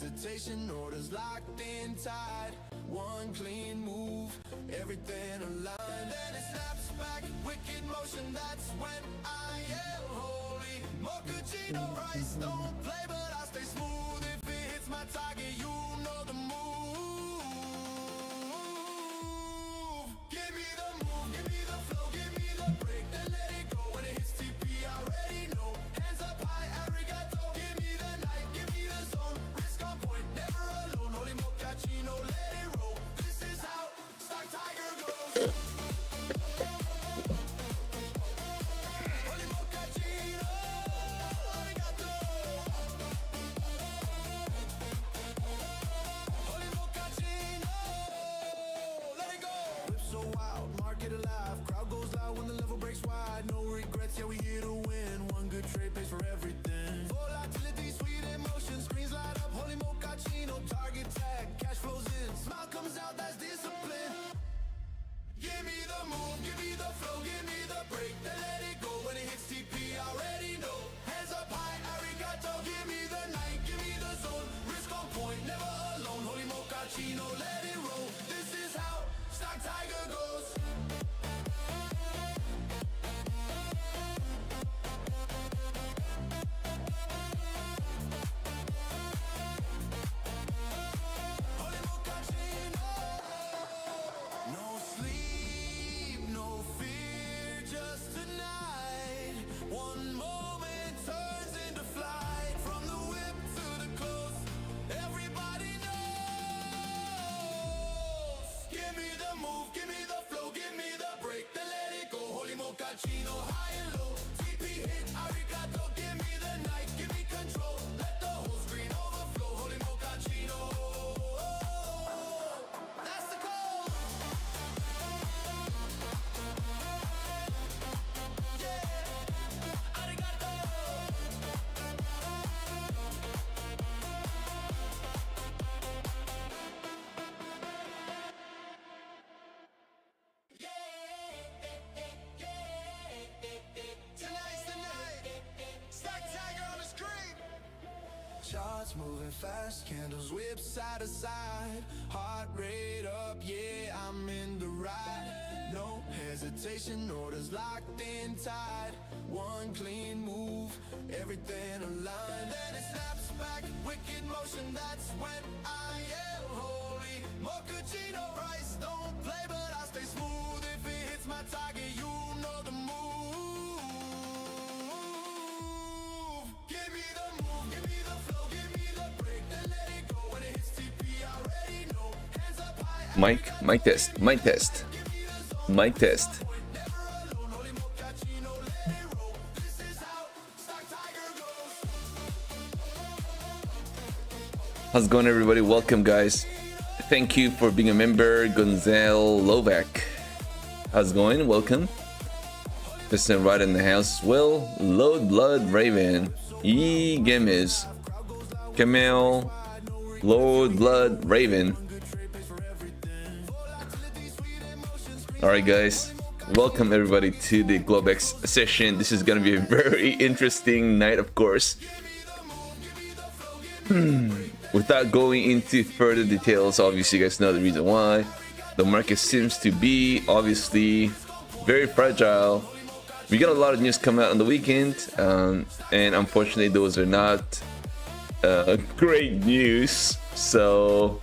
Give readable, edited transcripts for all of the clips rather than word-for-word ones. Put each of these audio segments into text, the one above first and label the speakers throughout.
Speaker 1: hesitation, orders locked in tight. One clean move, everything aligned. Then it snaps back, wicked motion, that's when I yell holy. Mochaccino rice, don't play but I stay smooth. If it hits my target, you know the move. Give me the move, give me the flow, give me the break, then let it go. When it hits TP, I already know. Hands up high, arigato. Give me the night, give me the zone. Risk on point, never alone. Holy mochaccino, let it roll. This is how StockTiger goes. Holy mochaccino, arigato. Holy mochaccino, let it go. Whip so wild, market alive. Crowd goes loud when the level breaks wide. No regrets, yeah, we here to win. One good trade pays for everything. Volatility, sweet emotion, screens light up. Holy mochaccino, target tag, cash flows in. Smile comes out, that's discipline. Give me the move, give me the flow, give me the break, then let it go. When it hits TP, I already know. Hands up high, arigato. Give me the night, give me the zone. Risk on point, never alone. Holy mochaccino, let it roll. This is how StockTiger goes. Holy mochaccino. No sleep, no fear, just tonight. One moment turns into flight. From the whip to the close, everybody knows. Give me the move, give me the flow, give me the break, then let it go. Holy mochaccino, high and low. TP hit, arigato. Give me the night, give me control. Let the whole screen overflow. Holy mochaccino, that's the call. Yeah, arigato. Tonight's the night. StockTiger on the screen. Charts moving fast, candles whip side to side. Heart rate up, yeah, I'm in the ride. No hesitation, orders locked in tight. One clean move, everything aligned. Then it snaps back, wicked motion, that's when I yell holy. Mochaccino rice, don't play but I stay smooth. If it hits my target, you know the move. Give me the move, give me the flow, give me the break, then let it go. When it hits TP, I already know. Hands up high,
Speaker 2: Mic test, mic test, mic test.
Speaker 1: never alone. Holy mochaccino, let it roll. This is how StockTiger goes.
Speaker 2: How's it going, everybody? Welcome, guys. Thank you for being a member, Gonzalo Lovak. How's it going? Welcome. Listen, right in the house as well. Load Blood Raven, E Gemis, Camel, Lord Blood Raven. All right, guys. Welcome everybody to the Globex session. This is gonna be a very interesting night, of course. Without going into further details, obviously you guys know the reason why. The market seems to be obviously very fragile. We got a lot of news coming out on the weekend, and unfortunately those are not great news. So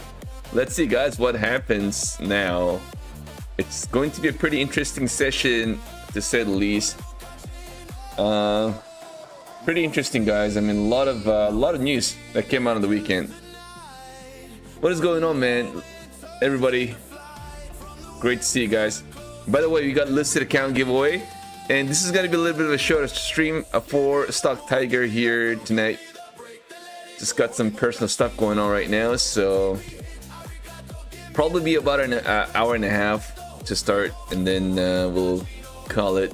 Speaker 2: let's see, guys, what happens now. It's going to be a pretty interesting session, to say the least. Pretty interesting, guys. I mean, a lot of news that came out on the weekend. What is going on, man? Everybody, great to see you guys. By the way, we got listed account giveaway, and this is gonna be a little bit of a shorter stream for StockTiger here tonight. Just got some personal stuff going on right now, so probably be about an hour and a half to start, and then we'll call it.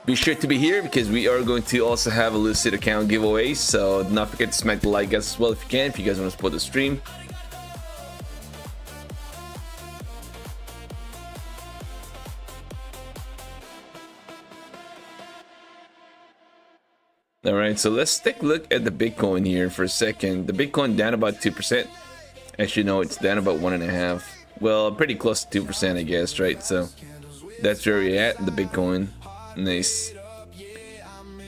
Speaker 2: Be sure to be here because we are going to also have a listed account giveaway, so do not forget to smack the like as well if you can, if you guys want to support the stream. All right, so let's take a look at the Bitcoin here for a second. The Bitcoin down about 2%. Actually, no, it's down about 1.5%. Well, pretty close to 2%, I guess, right? So that's where we're at, the Bitcoin. Nice.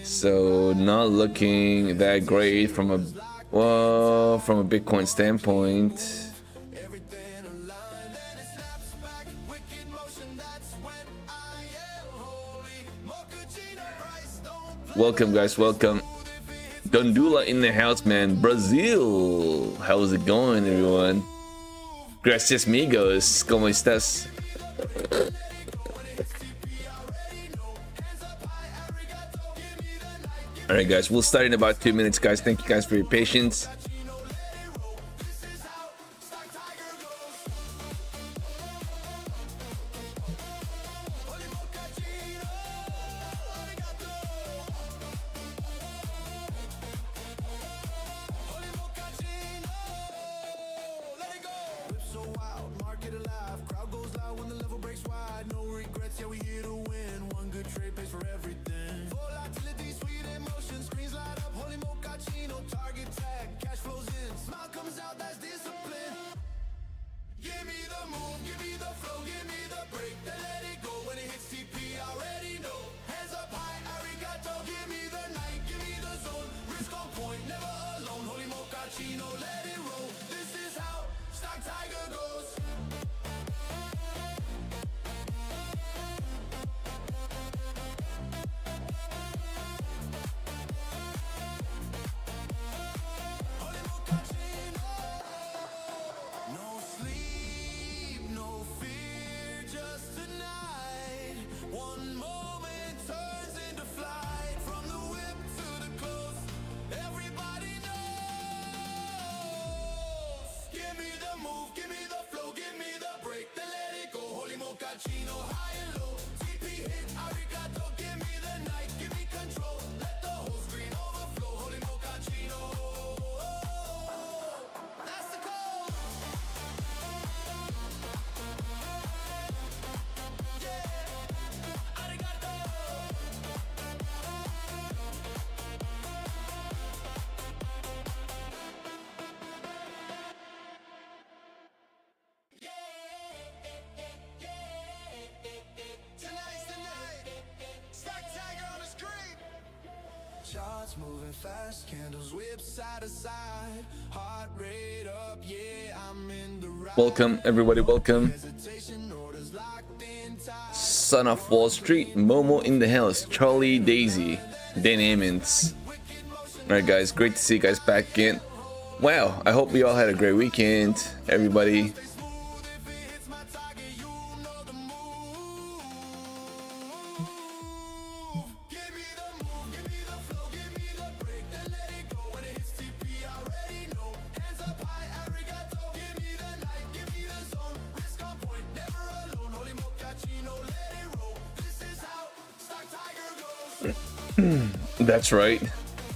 Speaker 2: So not looking that great from a Bitcoin standpoint. Welcome, guys, welcome. Gondula in the house, man. Brazil, how's it going, everyone? Gracias, amigos. ¿Cómo estás? All right, guys, we'll start in about 2 minutes, guys. Thank you guys for your patience.
Speaker 1: Charts moving fast, candles whip side to side, heart rate up, yeah, I'm in the right.
Speaker 2: Welcome, everybody, welcome. Son of Wall Street, Momo in the house, Charlie Daisy, Dan Ammons. Alright, guys, great to see you guys back again. Wow, I hope we all had a great weekend, everybody. That's right.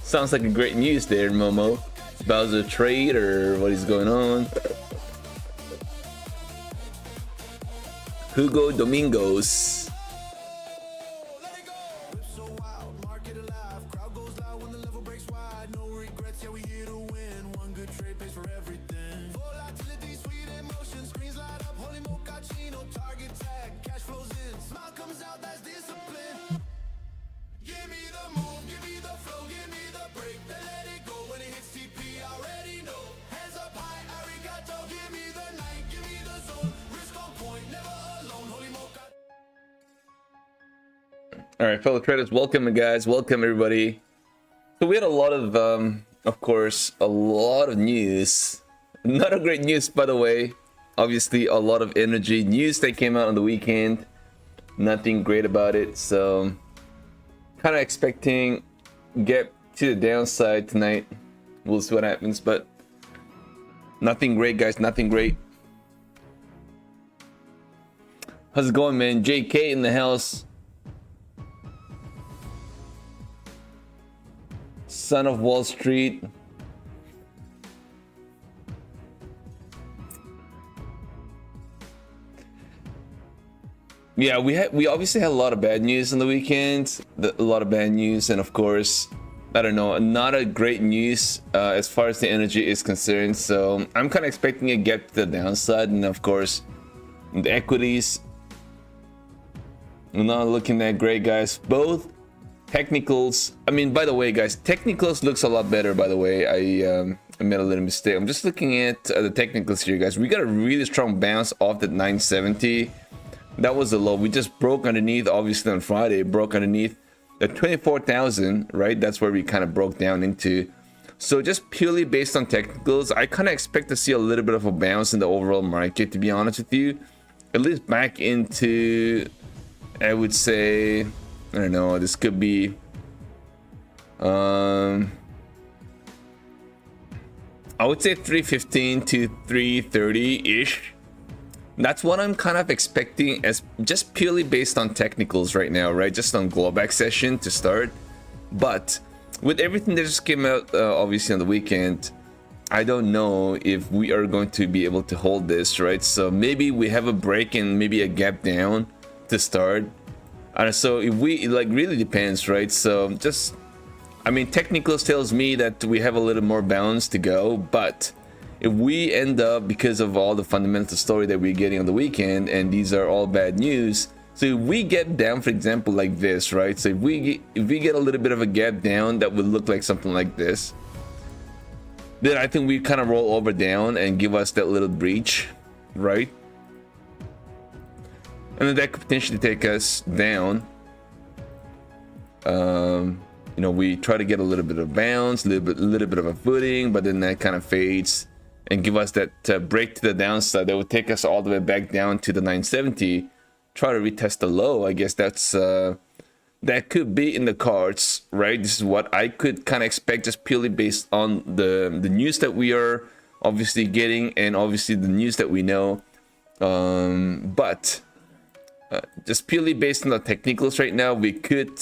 Speaker 2: Sounds like a great news there, Momo. About the trade or what is going on. Hugo Domingos. All right, fellow traders, welcome, guys. Welcome, everybody. So we had a lot of course, a lot of news. Not a great news, by the way. Obviously, a lot of energy news that came out on the weekend. Nothing great about it. So, kind of expecting get to the downside tonight. We'll see what happens, but nothing great, guys. Nothing great. How's it going, man? JK in the house. Son of Wall Street. Yeah, we obviously had a lot of bad news on the weekend. A lot of bad news, and of course, I don't know, not a great news as far as the energy is concerned. So I'm kind of expecting a gap to the downside, and of course the equities not looking that great, guys. Both technicals, I mean, by the way, guys, technicals looks a lot better. By the way, I made a little mistake. I'm just looking at the technicals here, guys. We got a really strong bounce off that 970. That was the low. We just broke underneath, obviously on Friday, broke underneath the 24,000, right? That's where we kind of broke down into. So just purely based on technicals, I kind of expect to see a little bit of a bounce in the overall market, to be honest with you. At least back into, I would say, I don't know, this could be I would say 315 to 330 ish. That's what I'm kind of expecting, as just purely based on technicals right now, right? Just on Globex session to start. But with everything that just came out obviously on the weekend, I don't know if we are going to be able to hold this, right? So maybe we have a break and maybe a gap down to start. So if we, it like really depends, right? So just, I mean, technicals tells me that we have a little more balance to go, but if we end up, because of all the fundamental story that we're getting on the weekend, and these are all bad news, so if we get down, for example, like this, right? So if we get a little bit of a gap down that would look like something like this, then I think we kind of roll over down and give us that little breach, right? And then that could potentially take us down. You know, we try to get a little bit of bounce, a little bit of a footing, but then that kind of fades and give us that break to the downside that would take us all the way back down to the 970. Try to retest the low. I guess that's that could be in the cards, right? This is what I could kind of expect, just purely based on the news that we are obviously getting, and obviously the news that we know. But just purely based on the technicals right now, we could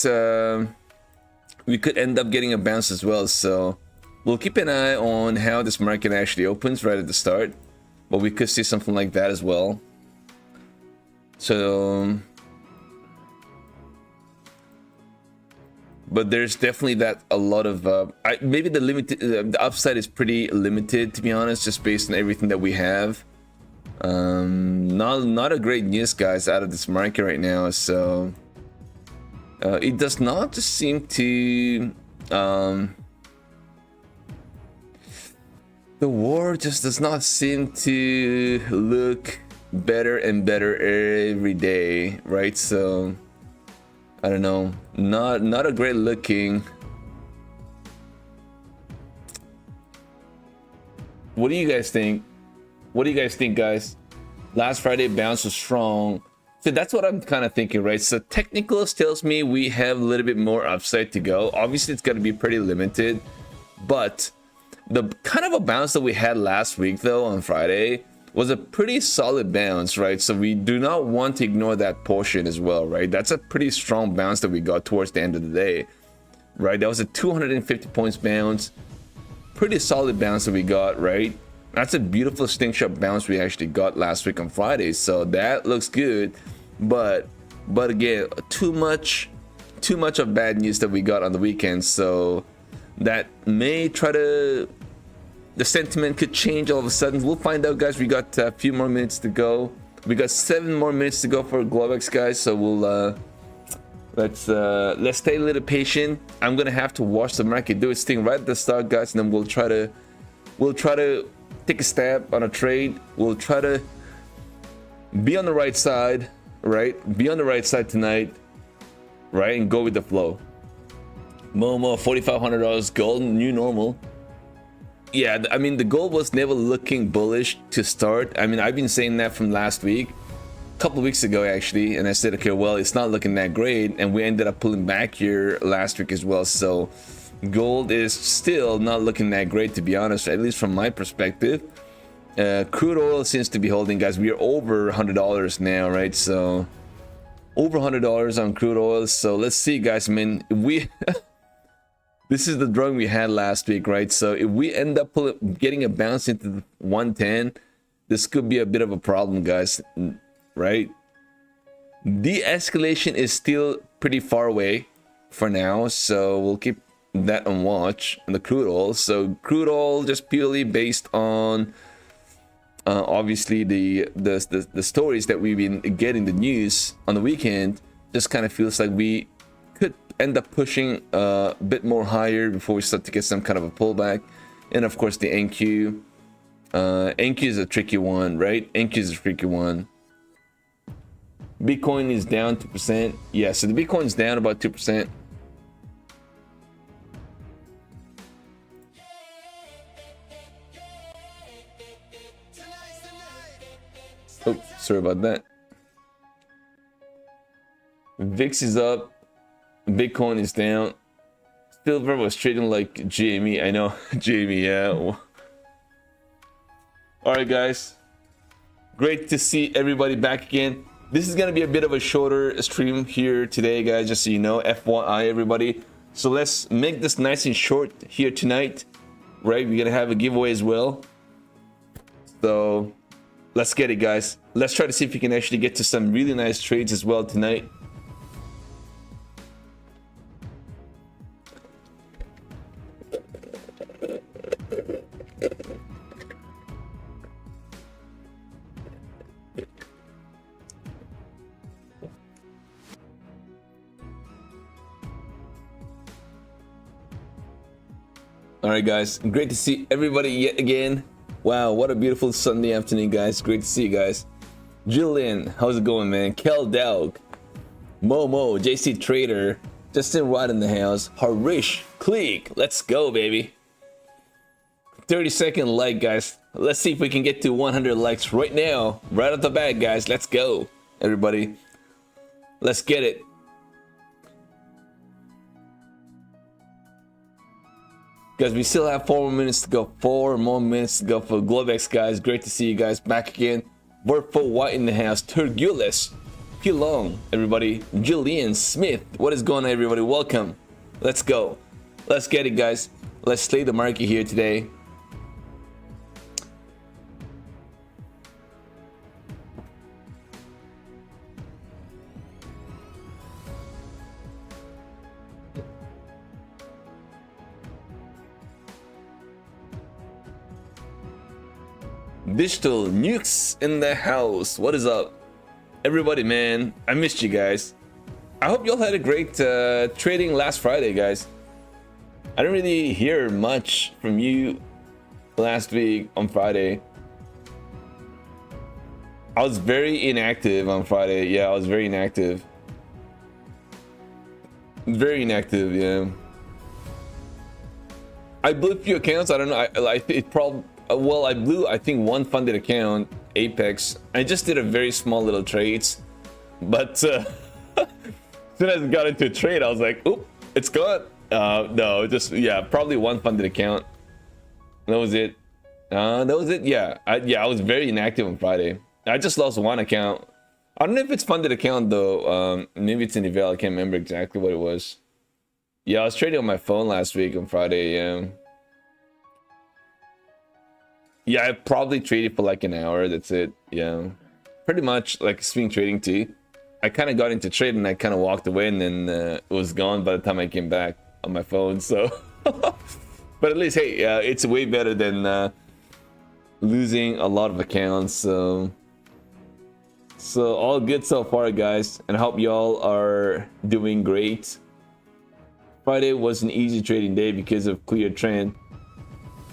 Speaker 2: end up getting a bounce as well. So we'll keep an eye on how this market actually opens right at the start, but we could see something like that as well. So, but there's definitely that a lot of maybe the upside is pretty limited, to be honest, just based on everything that we have. Not a great news, guys, out of this market right now. So it does not just seem to the war just does not seem to look better and better every day, right? So I don't know, not a great looking. What do you guys think? What do you guys think, guys? Last Friday bounce was strong. So that's what I'm kind of thinking, right? So technicals tells me we have a little bit more upside to go. Obviously, it's going to be pretty limited, but the kind of a bounce that we had last week, though, on Friday was a pretty solid bounce, right? So we do not want to ignore that portion as well, right? That's a pretty strong bounce that we got towards the end of the day, right? That was a 250 points bounce. Pretty solid bounce that we got, right? That's a beautiful slingshot bounce we actually got last week on Friday, so that looks good. But again, too much of bad news that we got on the weekend, so that may try to, the sentiment could change all of a sudden. We'll find out, guys. We got a few more minutes to go. We got 7 more minutes to go for Globex, guys. So we'll let's stay a little patient. I'm gonna have to watch the market do its thing right at the start, guys, and then we'll try to take a stab on a trade. We'll try to be on the right side, right? Be on the right side tonight, right? And go with the flow. Momo, $4,500 gold, new normal. Yeah, I mean, the gold was never looking bullish to start. I mean, I've been saying that from last week, a couple of weeks ago actually, and I said, okay, well, it's not looking that great, and we ended up pulling back here last week as well. So gold is still not looking that great, to be honest, at least from my perspective. Crude oil seems to be holding, guys. We are over $100 now, right? So over $100 on crude oil. So let's see, guys. I mean, we this is the drawing we had last week, right? So if we end up getting a bounce into the 110, this could be a bit of a problem, guys, right? De-escalation is still pretty far away for now, so we'll keep that on watch on the crude oil. So crude oil just purely based on obviously the stories that we've been getting, the news on the weekend, just kind of feels like we could end up pushing a bit more higher before we start to get some kind of a pullback. And of course the NQ. NQ is a tricky one, right? NQ is a tricky one. Bitcoin is down 2%. Yeah, so the Bitcoin is down about 2%. Oh, sorry about that. VIX is up. Bitcoin is down. Silver was trading like GME. I know, GME, yeah. Alright guys, great to see everybody back again. This is gonna be a bit of a shorter stream here today, guys, just so you know, FYI everybody. So let's make this nice and short here tonight, right? We're gonna have a giveaway as well. So let's get it, guys. Let's try to see if we can actually get to some really nice trades as well tonight. All right, guys, great to see everybody yet again. Wow, what a beautiful Sunday afternoon, guys. Great to see you guys. Jillian, how's it going, man? Kel Dowg, Momo, JC Trader, Justin Rod in the house, Harish, Click, let's go, baby. 30-second like, guys. Let's see if we can get to 100 likes right now, right off the bat, guys. Let's go, everybody. Let's get it. Guys, we still have 4 more minutes to go. 4 more minutes to go for Globex, guys. Great to see you guys back again. Vertical White in the house. Turgulis. Pilong, everybody. Jillian Smith. What is going on, everybody? Welcome. Let's go. Let's get it, guys. Let's slay the market here today. Digital Nukes in the house. What is up, everybody, man? I missed you guys. I hope y'all had a great trading last Friday, guys. I didn't really hear much from you last week on Friday. I was very inactive on Friday. Yeah, I was very inactive. Very inactive, yeah. I blew a few accounts. I don't know. It probably. Well, I blew, I think, one funded account, Apex. I just did a very small little trades, but as soon as I got into a trade, I was like, "Oop, it's gone." No, just yeah, probably one funded account. That was it. That was it. Yeah, I was very inactive on Friday. I just lost one account. I don't know if it's funded account though. Maybe it's in Eval. I can't remember exactly what it was. Yeah, I was trading on my phone last week on Friday. Yeah. Yeah, I probably traded for like an hour. That's it. Yeah, pretty much like swing trading too. I kind of got into trade and I kind of walked away, and then it was gone by the time I came back on my phone. So, but at least, hey, it's way better than losing a lot of accounts. So all good so far, guys, and I hope y'all are doing great. Friday was an easy trading day because of clear trend.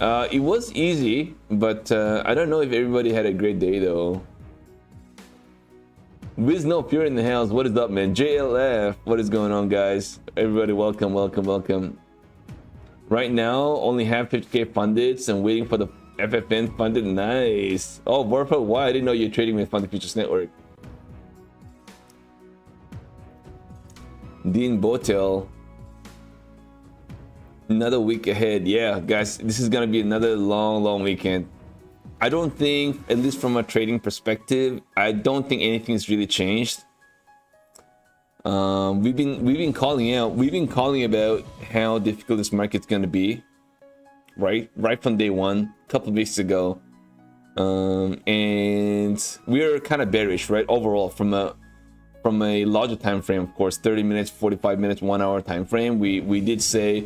Speaker 2: It was easy, but I don't know if everybody had a great day though. Wiz No Pure in the house. What is up, man? JLF, what is going on, guys? Everybody, welcome, welcome, welcome. Right now, only have 50k funded, so I'm waiting for the FFN funded. Nice. Oh, Warfare, why? I didn't know you're trading with Funded Futures Network. Dean Botel. Another week ahead. Yeah, guys, this is gonna be another long weekend. I don't think, at least from a trading perspective, I don't think anything's really changed. We've been calling about how difficult this market's gonna be, right from day one, a couple of weeks ago, and we're kind of bearish, right, overall from a larger time frame. Of course, 30 minutes, 45 minutes, 1 hour time frame. We did say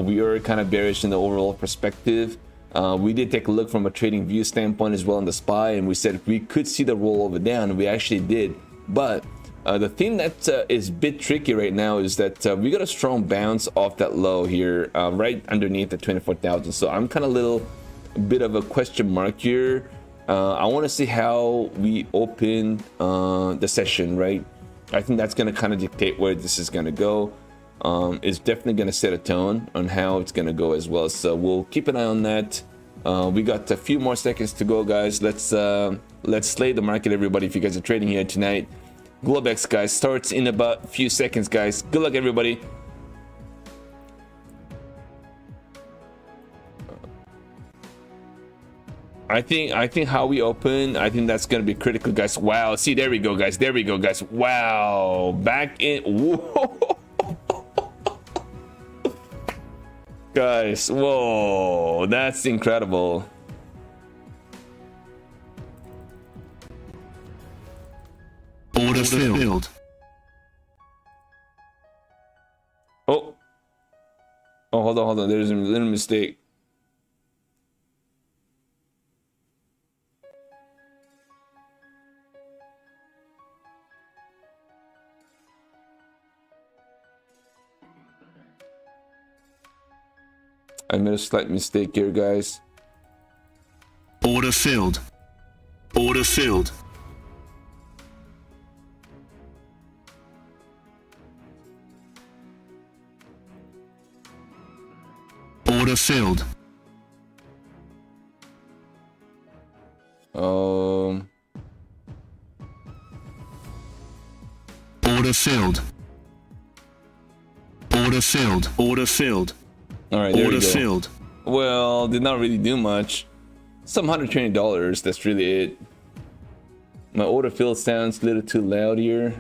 Speaker 2: we are kind of bearish in the overall perspective. We did take a look from a trading view standpoint as well on the SPY, and we said we could see the rollover down. We actually did, but the thing that is a bit tricky right now is that we got a strong bounce off that low here, right underneath the 24,000. So I'm kind of little bit of a question mark here. I want to see how we open the session, right? I think that's going to kind of dictate where this is going to go. It's definitely going to set a tone on how it's going to go as well. So we'll keep an eye on that. We got a few more seconds to go, guys. Let's slay the market, everybody. If you guys are trading here tonight, Globex, guys, starts in about a few seconds, guys. Good luck, everybody. I think how we open, I think that's gonna be critical, guys. Wow, see, there we go, guys. There we go, guys. Wow, back in. Whoa. Guys, whoa, that's incredible.
Speaker 3: Order filled.
Speaker 2: Oh, hold on. There's a little mistake. I made a slight mistake here, guys.
Speaker 3: Order filled. Order filled. Order filled. Order filled. Order filled. Order filled.
Speaker 2: All right, there
Speaker 3: Order
Speaker 2: we go.
Speaker 3: filled.
Speaker 2: Well, did not really do much. Some $120. That's really it. My order filled sounds a little too loud here.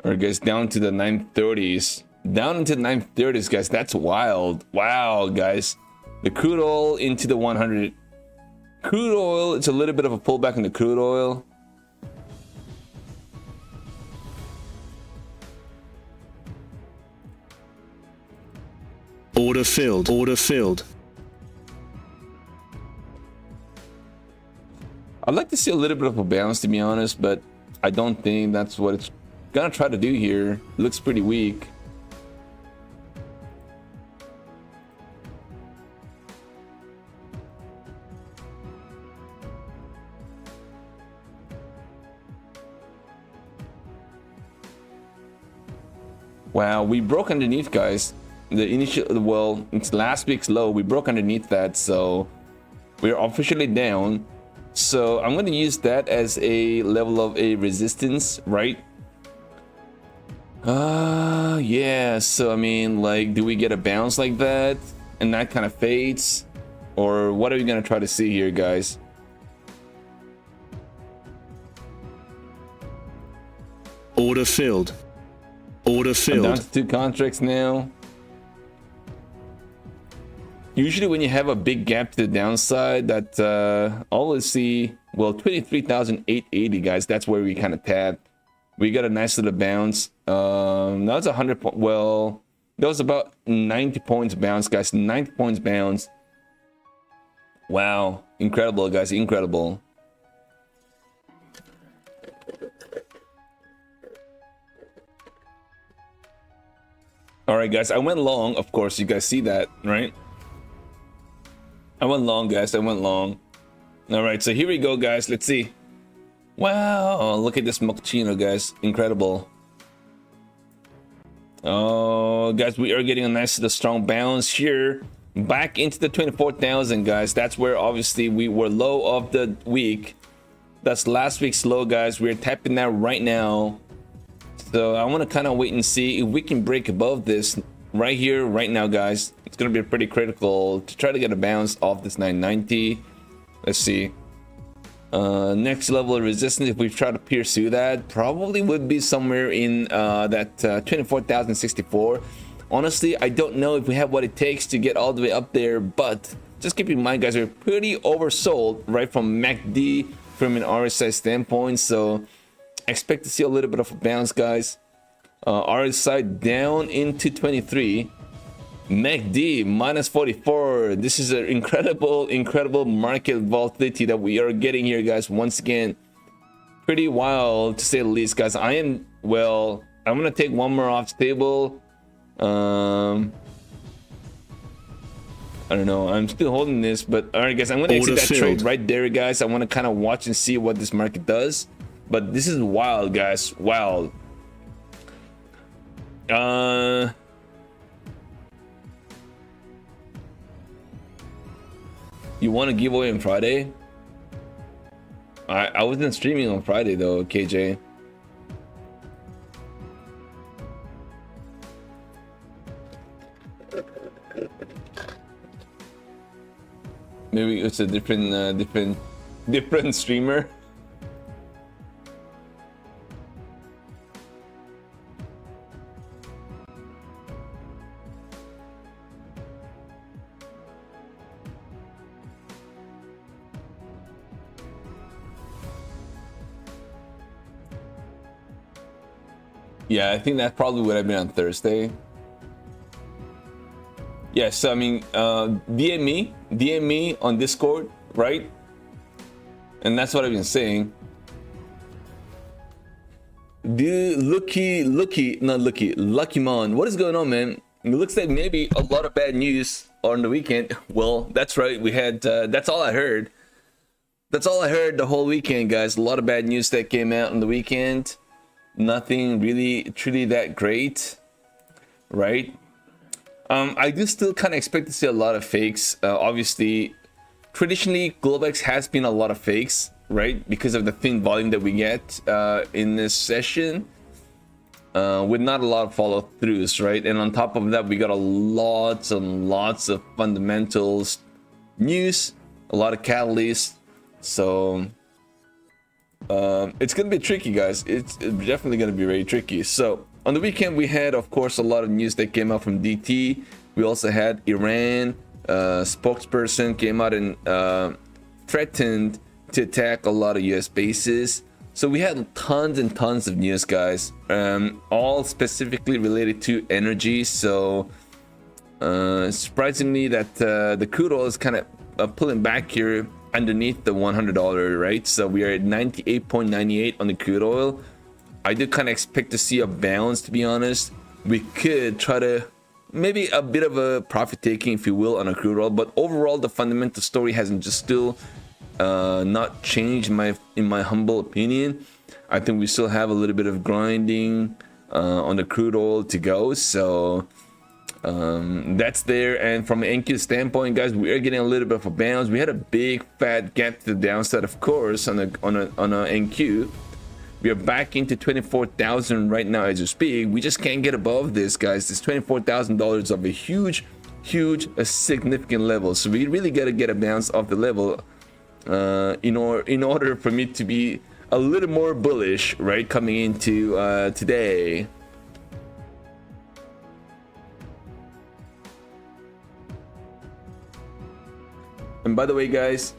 Speaker 2: All right, guys, down to the 930s. Down into the 930s, guys. That's wild. Wow, guys. The crude oil into the 100. Crude oil, it's a little bit of a pullback in the crude oil.
Speaker 3: Order filled. Order filled.
Speaker 2: I'd like to see a little bit of a bounce, to be honest, but I don't think that's what it's gonna try to do here. Looks pretty weak. Wow, we broke underneath, guys. The initial, well, it's last week's low. We broke underneath that, so we're officially down. So I'm going to use that as a level of a resistance, right? Yeah. So I mean, like, do we get a bounce like that and that kind of fades, or what are we going to try to see here, guys?
Speaker 3: Order filled. Order
Speaker 2: I'm
Speaker 3: filled.
Speaker 2: down to 2 contracts now. Usually when you have a big gap to the downside, that always see, well, 23,880, guys. That's where we kind of tap. We got a nice little bounce. That was 100 point. Well, that was about 90 points bounce, guys. 90 points bounce. Wow, incredible, guys. Incredible. All right, guys. I went long. Of course, you guys see that, right? I went long, guys. I went long. All right, so here we go, guys. Let's see. Wow, look at this mochaccino, guys. Incredible. Oh, guys, we are getting a nice little strong bounce here. Back into the 24,000, guys. That's where, obviously, we were low of the week. That's last week's low, guys. We're tapping that right now. So I want to kind of wait and see if we can break above this right here, right now, guys, it's going to be pretty critical to try to get a bounce off this 990. Let's see. Next level of resistance, if we try to pierce through that, probably would be somewhere in that 24,064. Honestly, I don't know if we have what it takes to get all the way up there, but just keep in mind, guys, we're pretty oversold right from MACD from an RSI standpoint, so expect to see a little bit of a bounce, guys. RSI down into 23, MACD minus 44. This is an incredible market volatility that we are getting here, guys. Once again, pretty wild to say the least, guys. I'm gonna take one more off the table. I don't know, I'm still holding this, but all right, guys, I'm gonna exit that trade right there, guys. I want to kind of watch and see what this market does, but this is wild, guys. Wild. You want to give away on Friday? I wasn't streaming on Friday though, KJ. Maybe it's a different streamer. Yeah, I think that probably would have been on Thursday. Yes, I mean, DM me on Discord, right? And that's what I've been saying. Lucky Mon, what is going on, man? It looks like maybe a lot of bad news on the weekend. Well, that's right. We had, that's all I heard. That's all I heard the whole weekend, guys. A lot of bad news that came out on the weekend. Nothing really, truly that great, right? I do still kind of expect to see a lot of fakes. Obviously, traditionally, Globex has been a lot of fakes, right? Because of the thin volume that we get in this session, with not a lot of follow-throughs, right? And on top of that, we got lots and lots of fundamentals news, a lot of catalysts. So it's gonna be tricky, guys. It's definitely gonna be very tricky. So on the weekend, we had, of course, a lot of news that came out from DT. We also had Iran spokesperson came out and threatened to attack a lot of US bases. So we had tons and tons of news, guys, all specifically related to energy. So surprisingly that the crude oil is kind of pulling back here underneath the $100, right? So we are at 98.98 on the crude oil. I do kind of expect to see a bounce, to be honest. We could try to maybe a bit of a profit taking, if you will, on a crude oil, but overall the fundamental story hasn't just still not changed in my humble opinion. I think we still have a little bit of grinding on the crude oil to go. So that's there. And from an NQ standpoint, guys, we are getting a little bit of a bounce. We had a big fat gap to the downside, of course, on a NQ. We are back into 24,000 right now as we speak. We just can't get above this, guys. This $24,000 of a huge, a significant level. So we really got to get a bounce off the level in order for me to be a little more bullish, right, coming into today. And by the way, guys,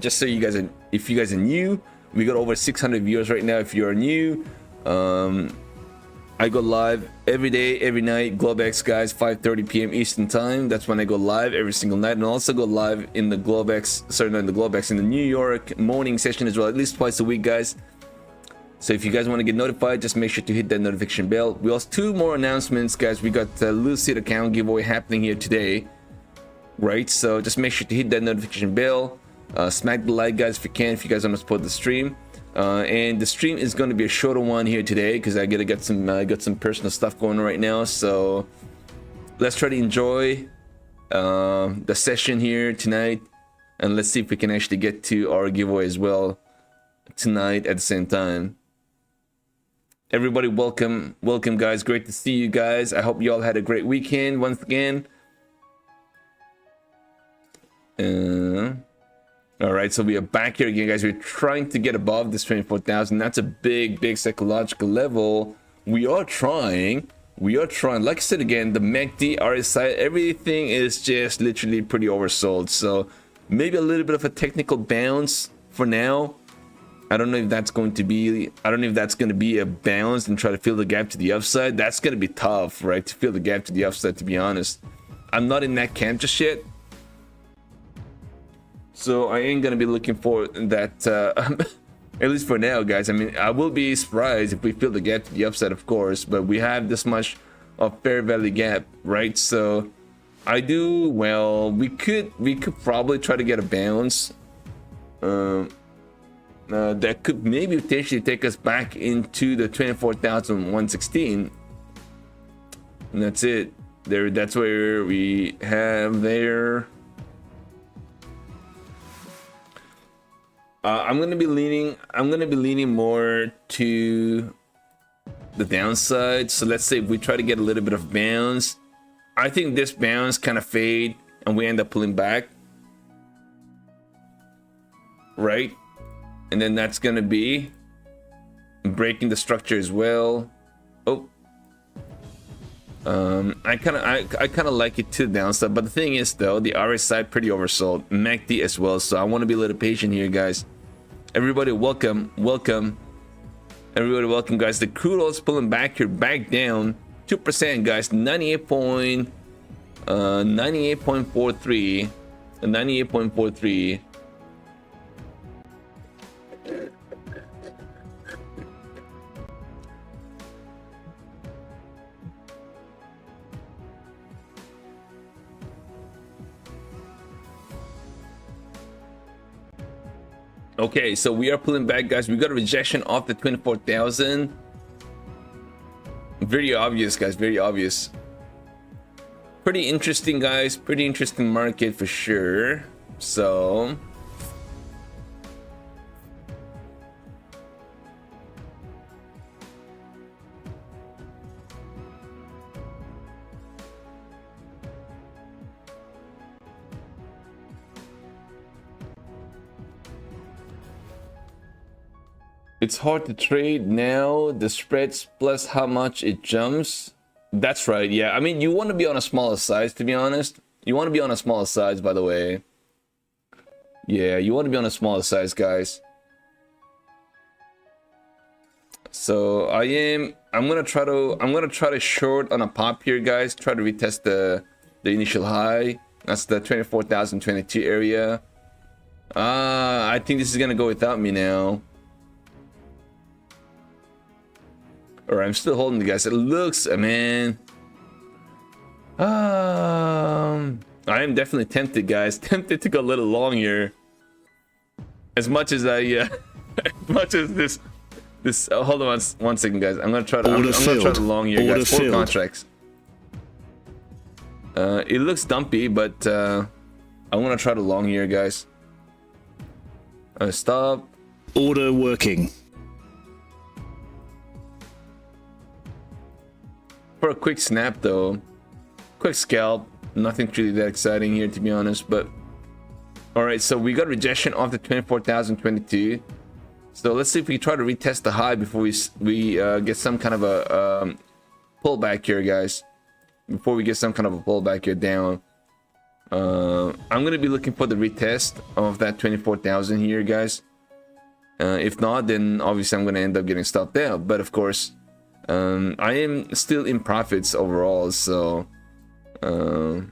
Speaker 2: just so you guys are, if you guys are new, we got over 600 viewers right now. If you're new, I go live every day, every night. Globex, guys, 5:30 p.m. Eastern time. That's when I go live every single night, and I also go live in the Globex, sorry, not in the Globex, in the New York morning session as well, at least twice a week, guys. So if you guys want to get notified, just make sure to hit that notification bell. We also two more announcements, guys. We got a Lucid account giveaway happening here today, right? So just make sure to hit that notification bell. Smack the like, guys, if you can, if you guys want to support the stream. And the stream is going to be a shorter one here today because I gotta get some got some personal stuff going on right now. So let's try to enjoy the session here tonight, and let's see if we can actually get to our giveaway as well tonight at the same time. Everybody, welcome, guys. Great to see you guys. I hope you all had a great weekend once again. All right, so we are back here again, guys. We're trying to get above this 24,000. That's a big psychological level. We are trying. Like I said again, the MACD, RSI, everything is just literally pretty oversold. So maybe a little bit of a technical bounce for now. I don't know if that's going to be a bounce and try to fill the gap to the upside. That's going to be tough, right? To fill the gap to the upside, to be honest. I'm not in that camp just yet. So I ain't going to be looking for that, at least for now, guys. I mean, I will be surprised if we fill the gap to the upside, of course. But we have this much of fair value gap, right? So we could probably try to get a bounce. That could maybe potentially take us back into the 24,116, and that's it. That's where we have there. I'm gonna be leaning more to the downside. So let's say if we try to get a little bit of bounce, I think this bounce kind of fade and we end up pulling back, right? And then that's gonna be breaking the structure as well. Oh, I kind of like it to the downside, but the thing is though, the RSI pretty oversold, MACD as well. So I want to be a little patient here, guys. Everybody, welcome. Everybody, welcome, guys. The crude oil is pulling back here, back down 2%, guys. 98.43. Okay, so we are pulling back, guys. We got a rejection off the 24,000. Very obvious, guys. Very obvious. Pretty interesting, guys. Pretty interesting market for sure. So it's hard to trade now. The spreads plus how much it jumps. That's right. Yeah, I mean, you want to be on a smaller size, to be honest. You want to be on a smaller size, by the way. Yeah, you want to be on a smaller size, guys. So I'm gonna try to short on a pop here, guys. Try to retest the initial high. That's the 24,022 area. I think this is gonna go without me now. Or I'm still holding the guys. It looks, man. I am definitely tempted, guys. Tempted to go a little long here. As much as I, as much as this. Hold on one second, guys. I'm gonna try to. I'm gonna try to long here, guys. 4 contracts. It looks dumpy, but I'm gonna try to long here, guys. Stop.
Speaker 3: Order working.
Speaker 2: For a quick snap though, quick scalp, nothing really that exciting here, to be honest. But all right, so we got rejection off the 24,022. So let's see if we try to retest the high before we get some kind of a pullback here, guys. Before we get some kind of a pullback here down, I'm gonna be looking for the retest of that 24,000 here, guys. If not, then obviously I'm gonna end up getting stopped out. But of course, I am still in profits overall, so all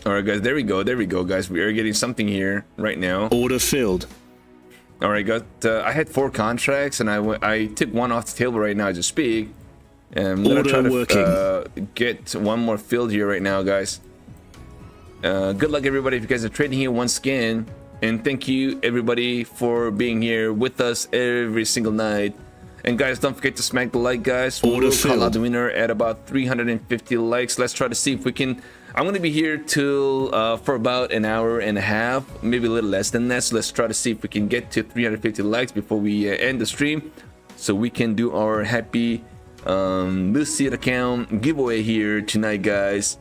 Speaker 2: right, guys, there we go, guys. We are getting something here right now.
Speaker 3: Order filled.
Speaker 2: All right, I had 4 contracts and I took one off the table right now as I speak. And I'm gonna try to get one more filled here right now, guys. Good luck, everybody, if you guys are trading here once again. And thank you, everybody, for being here with us every single night. And guys, don't forget to smack the like, guys. We'll call out the winner at about 350 likes. Let's try to see if we can I'm gonna be here till for about an hour and a half, maybe a little less than that. So let's try to see if we can get to 350 likes before we end the stream, so we can do our happy Lucid account giveaway here tonight, guys.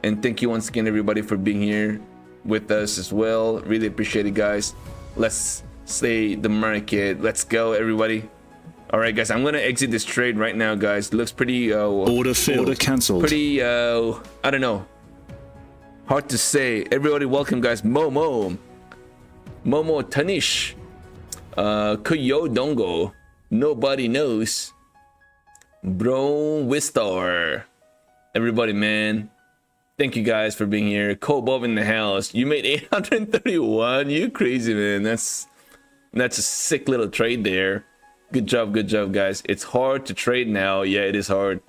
Speaker 2: And thank you once again, everybody, for being here with us as well. Really appreciate it, guys. Let's slay the market. Let's go, everybody. All right, guys, I'm gonna exit this trade right now, guys. It looks pretty
Speaker 3: Order filled. Order cancelled.
Speaker 2: Pretty I don't know, hard to say. Everybody, welcome, guys. Momo Tanish, Kuyo Dongo, nobody knows, Bro Wistar. Everybody, man, thank you guys for being here. Kobov in the house. You made 831. You crazy, man. That's a sick little trade there. Good job, guys. It's hard to trade now. Yeah, it is hard.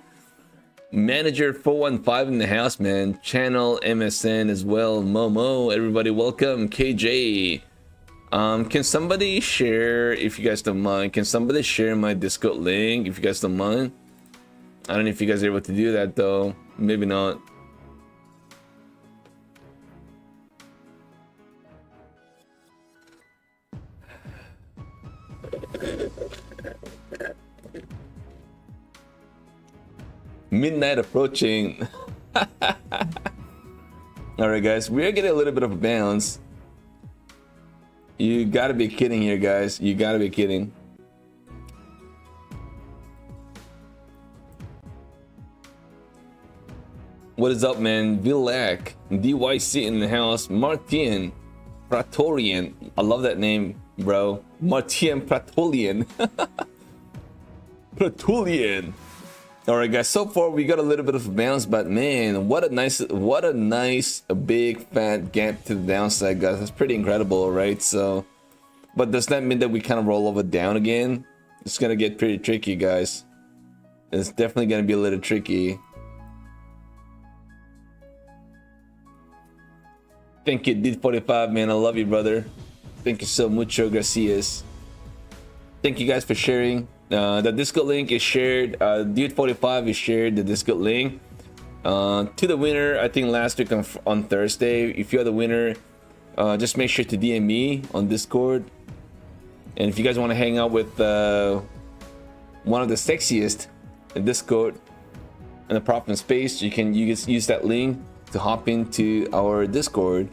Speaker 2: Manager 415 in the house, man. Channel MSN as well. Momo, everybody, welcome. KJ, can somebody share, if you guys don't mind, can somebody share my Discord link, if you guys don't mind? I don't know if you guys are able to do that though. Maybe not. Midnight approaching. All right, guys, we are getting a little bit of a bounce. You gotta be kidding here, guys. You gotta be kidding. What is up, man? Villac, DYC in the house. Martin Praetorian, I love that name, bro. Martin Praetorian. Praetorian. All right, guys, so far we got a little bit of a bounce, but man, what a nice big fat gap to the downside, guys. That's pretty incredible, right? So, but does that mean that we kind of roll over down again? It's gonna get pretty tricky, guys. It's definitely gonna be a little tricky. Thank you, Did45, man. I love you, brother. Thank you so mucho, gracias. Thank you guys for sharing. The Discord link is shared. Dude45 is shared the Discord link to the winner, I think last week on Thursday. If you're the winner, just make sure to DM me on Discord. And if you guys want to hang out with one of the sexiest in Discord in the PROPFIRM space, you can use that link to hop into our Discord.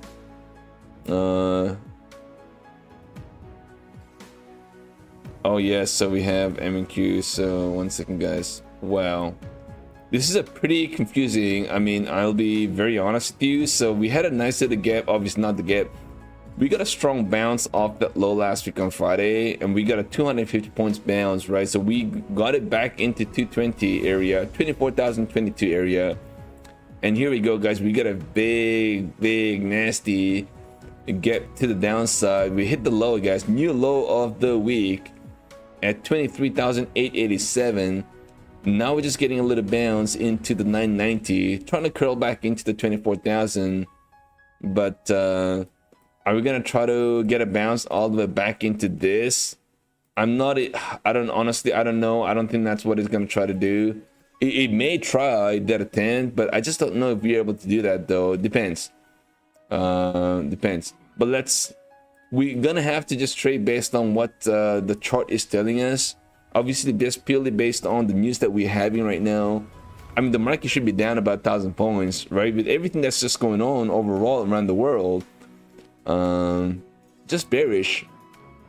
Speaker 2: Oh yes, so we have M&Q. So 1 second, guys. Wow, this is a pretty confusing. I mean, I'll be very honest with you. So we had a nice little gap, obviously not the gap. We got a strong bounce off that low last week on Friday, and we got a 250 points bounce, right? So we got it back into 220 area, 24,022 area. And here we go, guys. We got a big nasty gap to the downside. We hit the low, guys. New low of the week at 23,887. Now we're just getting a little bounce into the 990, trying to curl back into the 24,000. But are we gonna try to get a bounce all the way back into this? I don't know. I don't think that's what it's gonna try to do. It may try that attempt, but I just don't know if we're able to do that though. Depends. Depends. But we're gonna have to just trade based on what the chart is telling us. Obviously, just purely based on the news that we're having right now. I mean, the market should be down about 1,000 points, right? With everything that's just going on overall around the world. Just bearish.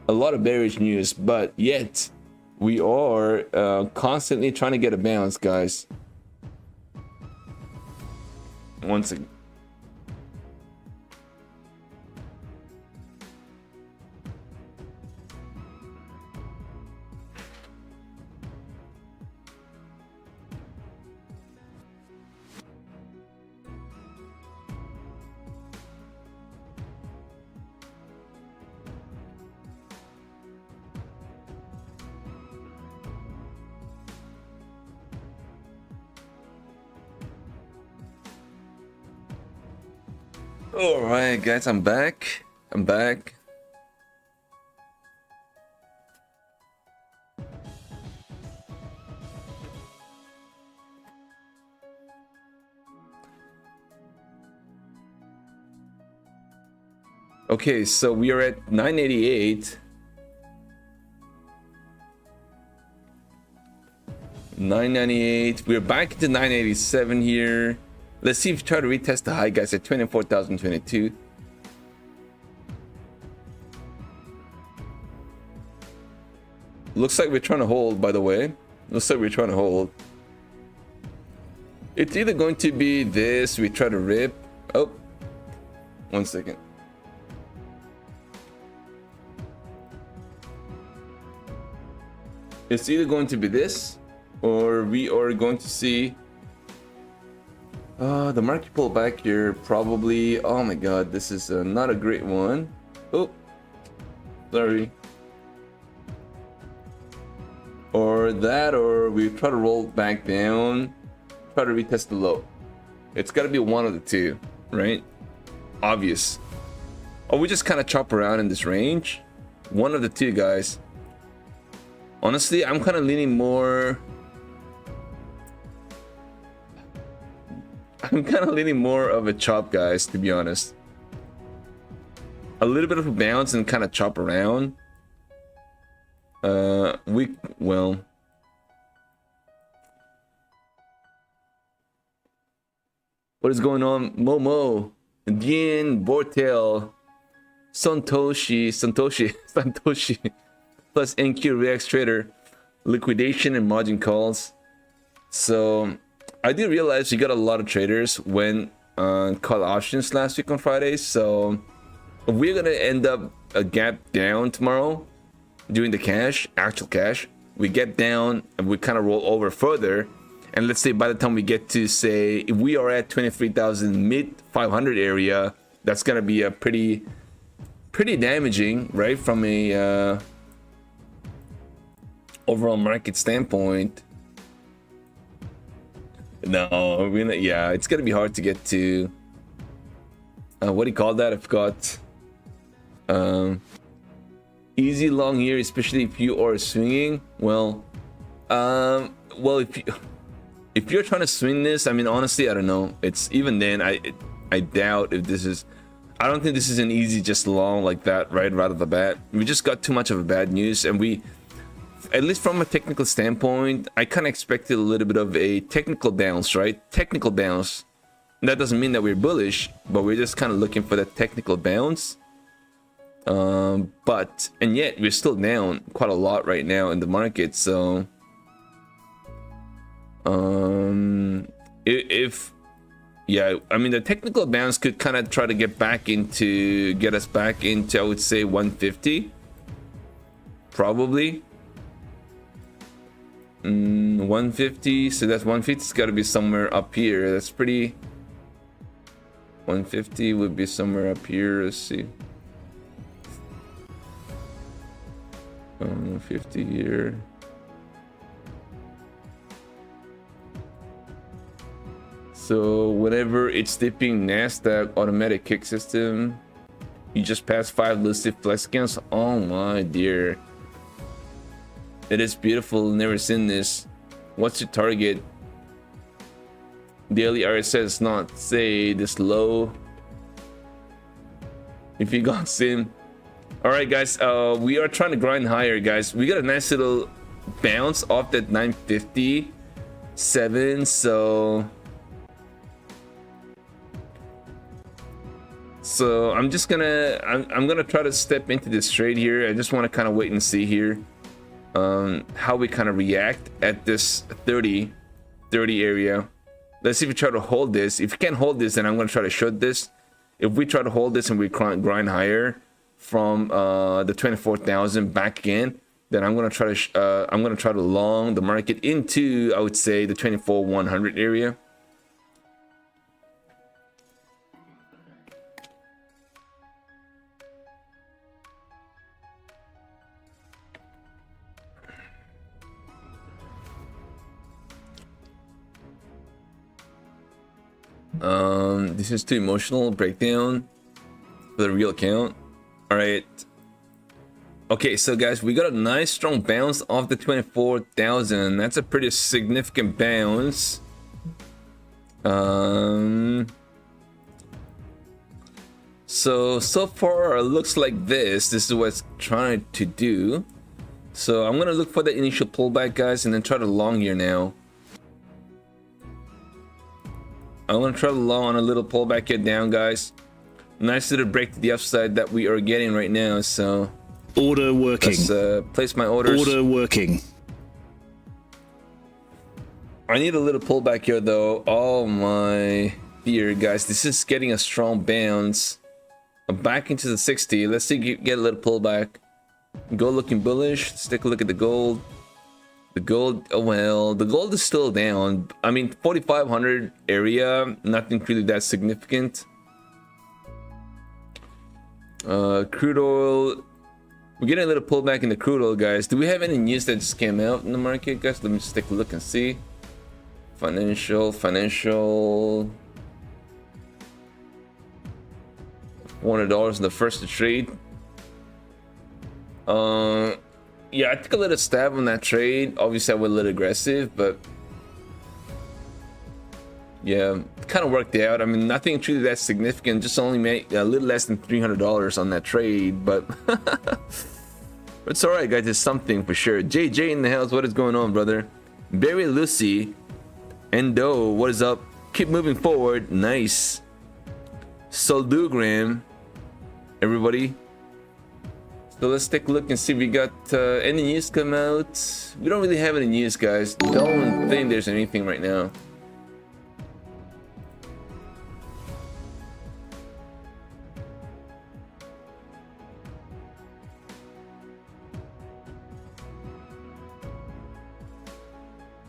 Speaker 2: A lot of bearish news, but yet we are constantly trying to get a bounce, guys. Once again. All right, guys, I'm back. Okay, so we are at 988. 998. We're back to 987 here. Let's see if we try to retest the high, guys, at 24,022. Looks like we're trying to hold, by the way. Looks like we're trying to hold. It's either going to be this, we try to rip. Oh, 1 second. It's either going to be this, or we are going to see the market pull back here, probably. Oh my god, this is not a great one. Oh, sorry. Or that, or we try to roll back down, try to retest the low. It's got to be one of the two, right? Obvious. Or we just kind of chop around in this range. One of the two, guys. Honestly, I'm kind of leaning more. I'm kind of leaning more of a chop, guys, to be honest. A little bit of a bounce and kind of chop around. Well. What is going on? Momo, Dien, Bortel, Santoshi plus NQ Reacts Trader, liquidation and margin calls. So I did realize we got a lot of traders when call options last week on Friday. So we're gonna end up a gap down tomorrow during the cash, actual cash. We get down and we kind of roll over further. And let's say by the time we get to, say, if we are at 23,000 mid 500 area, that's gonna be a pretty damaging, right, from a overall market standpoint. No, yeah, it's gonna be hard to get to. What do you call that? I forgot. Easy long here, especially if you are swinging. Well, if you're trying to swing this, I mean, honestly, I don't know. It's even then, I doubt if this is. I don't think this is an easy just long like that, right out of the bat. We just got too much of a bad news, and we, at least from a technical standpoint, I kind of expected a little bit of a technical bounce, right? Technical bounce. That doesn't mean that we're bullish, but we're just kind of looking for that technical bounce. And yet we're still down quite a lot right now in the market. So, yeah, I mean, the technical bounce could kind of try to get us back into, I would say, 150, probably. 150, so that's 150. It's got to be somewhere up here. That's pretty. 150 would be somewhere up here. Let's see. 50 here. So whenever it's dipping, Nasdaq automatic kick system, you just pass 5 listed flex counts. Oh my dear, it is beautiful. Never seen this. What's your target? Daily RSS not say this low. If you got sim. All right, guys, we are trying to grind higher, guys. We got a nice little bounce off that 957. So I'm just gonna I'm gonna try to step into this trade here. I just want to kind of wait and see here how we kind of react at this 30 area. Let's see if we try to hold this. If we can't hold this, then I'm gonna try to short this. If we try to hold this and we grind higher from the 24,000 back again, then I'm gonna try to long the market into, I would say, the 24,100 area. This is too emotional. Breakdown for the real account. All right. Okay, so guys, we got a nice strong bounce off the 24,000. That's a pretty significant bounce. So far it looks like this is what it's trying to do. So I'm gonna look for the initial pullback, guys, and then try to long here now. I'm gonna try to long on a little pullback here down, guys. Nice little break to the upside that we are getting right now. So
Speaker 3: Order working.
Speaker 2: let's place my orders.
Speaker 3: Order working.
Speaker 2: I need a little pullback here though. Oh my dear, guys, this is getting a strong bounce back into the 60. Let's see, get a little pullback. Gold looking bullish. Let's take a look at the gold. The gold, oh well, the gold is still down. I mean, 4,500 area, nothing really that significant. Crude oil, we're getting a little pullback in the crude oil, guys. Do we have any news that just came out in the market, guys? Let me just take a look and see. Financial. $400 in the first to trade. Yeah, I took a little stab on that trade. Obviously I was a little aggressive, but yeah, it kind of worked out. I mean, nothing truly that significant, just only made a little less than $300 on that trade, but it's all right, guys. It's something for sure. JJ in the house, what is going on, brother? Barry Lucy, Endo, what is up? Keep moving forward. Nice. Soldugram, everybody. So let's take a look and see if we got any news come out. We don't really have any news, guys. Don't think there's anything right now.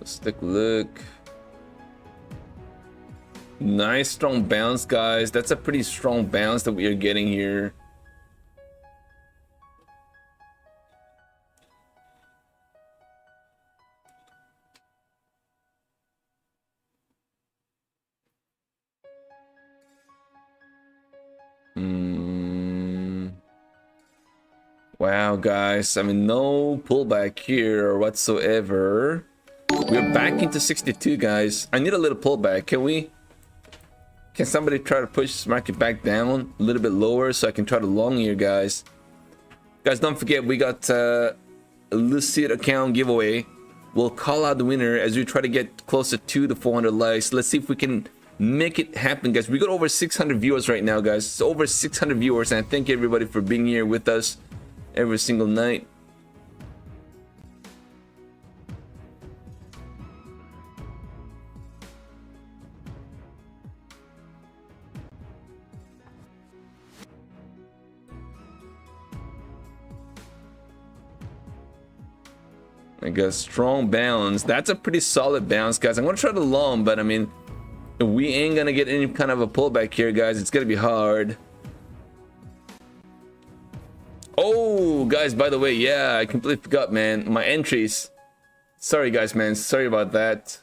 Speaker 2: Let's take a look. Nice strong bounce, guys. That's a pretty strong bounce that we are getting here. Wow, guys, I mean, no pullback here whatsoever. We're back into 62, guys. I need a little pullback. Can somebody try to push this market back down a little bit lower so I can try to long here, guys? Guys, don't forget, we got a Lucid account giveaway. We'll call out the winner as we try to get closer to the 400 likes. Let's see if we can make it happen, guys. We got over 600 viewers right now, guys. It's over 600 viewers, and I thank everybody for being here with us every single night. I guess strong bounce. That's a pretty solid bounce, guys. I'm gonna try to long, but I mean, we ain't gonna get any kind of a pullback here, guys. It's gonna be hard. Oh, guys, by the way, yeah, I completely forgot, man. My entries. Sorry, guys, man. Sorry about that.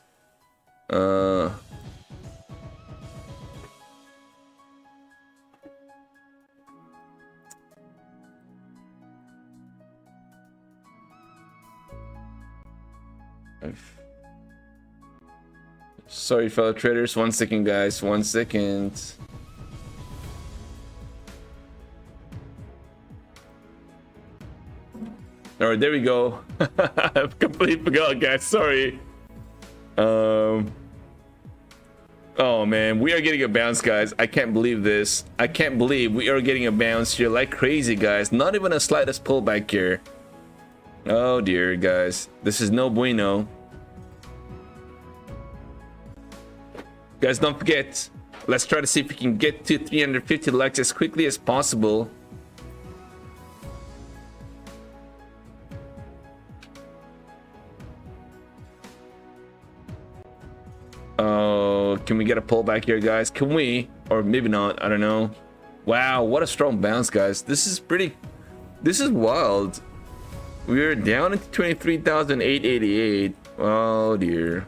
Speaker 2: Sorry, fellow traders. 1 second, guys. 1 second. All right, there we go. I completely forgot, guys. Sorry. Oh man, we are getting a bounce, guys. I can't believe this. I can't believe we are getting a bounce here like crazy, guys. Not even a slightest pullback here. Oh dear, guys. This is no bueno. Guys, don't forget. Let's try to see if we can get to 350 likes as quickly as possible. Oh, can we get a pullback here, guys? Can we? Or maybe not. I don't know. Wow, what a strong bounce, guys. This is wild. We're down into 23,888. Oh dear.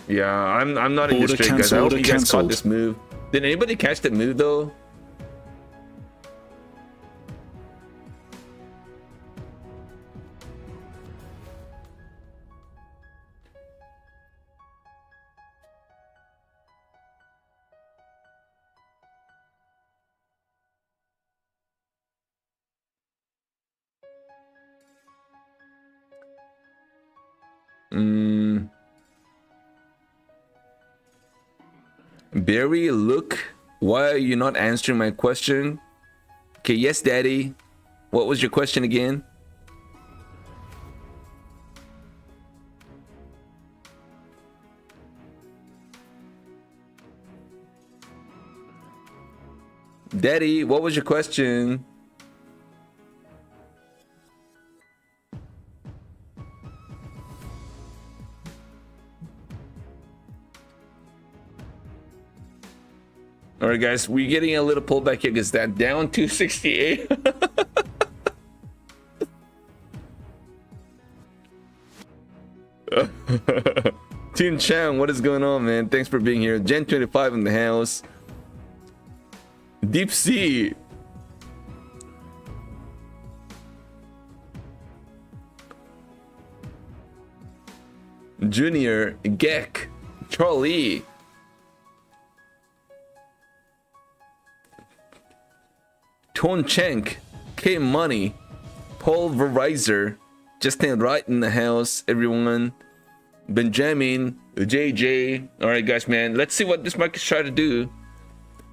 Speaker 2: Yeah, I'm not in this trade, guys. I hope you guys caught this move. Did anybody catch that move though? Barry, look, why are you not answering my question? Okay, yes, Daddy. What was your question again? Daddy, what was your question? All right, guys, we're getting a little pullback here because that down 268. Team Chang, what is going on, man? Thanks for being here. Gen 25 in the house. Deep Sea. Junior, Gek, Charlie. Ton Chenk, K Money, Pulverizer, Justin right in the house, everyone. Benjamin, JJ. All right, guys, man. Let's see what this market's trying to do.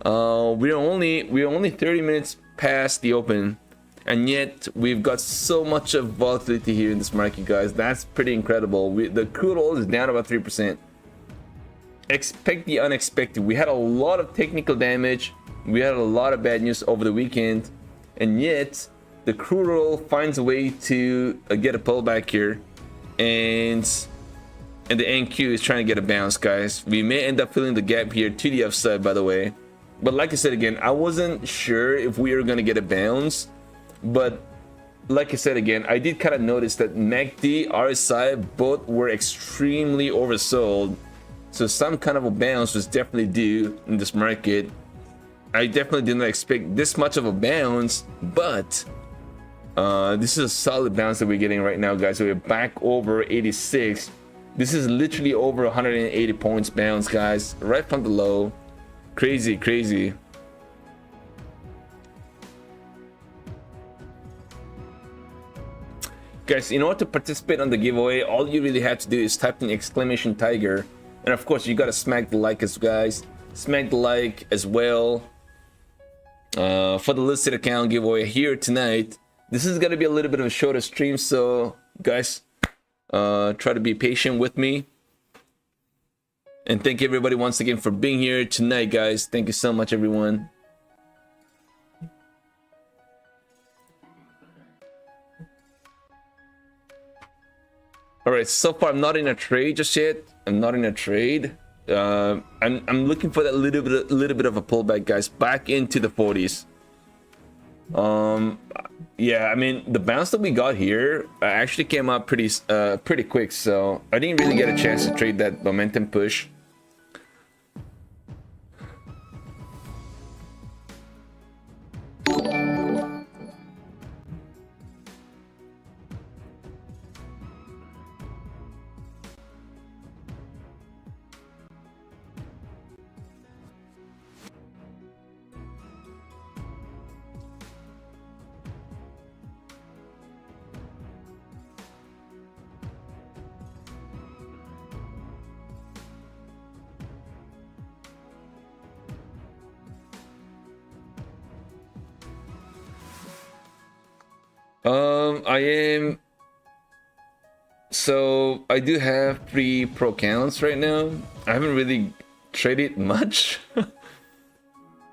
Speaker 2: We're only 30 minutes past the open, and yet we've got so much of volatility here in this market, guys. That's pretty incredible. The crude oil is down about 3%. Expect the unexpected. We had a lot of technical damage. We had a lot of bad news over the weekend, and yet the crude oil finds a way to get a pullback here, and the NQ is trying to get a bounce, guys. We may end up filling the gap here to the upside, by the way. But like I said again, I wasn't sure if we were gonna get a bounce, but like I said again, I did kind of notice that MACD, RSI, both were extremely oversold, so some kind of a bounce was definitely due in this market. I definitely did not expect this much of a bounce, but this is a solid bounce that we're getting right now, guys. So we're back over 86. This is literally over 180 points bounce, guys, right from the low. Crazy, crazy. Guys, in order to participate on the giveaway, all you really have to do is type in !Tiger, and of course you gotta smack the like, guys. Smack the like as well. For the listed account giveaway here tonight. This is gonna be a little bit of a shorter stream, so guys, try to be patient with me. And thank you everybody once again for being here tonight, guys. Thank you so much, everyone. All right, so far I'm not in a trade just yet. I'm not in a trade. I'm looking for that little bit of a pullback, guys, back into the 40s. Yeah, I mean, the bounce that we got here actually came up pretty quick, so I didn't really get a chance to trade that momentum push. So I do have 3 pro accounts right now. I haven't really traded much.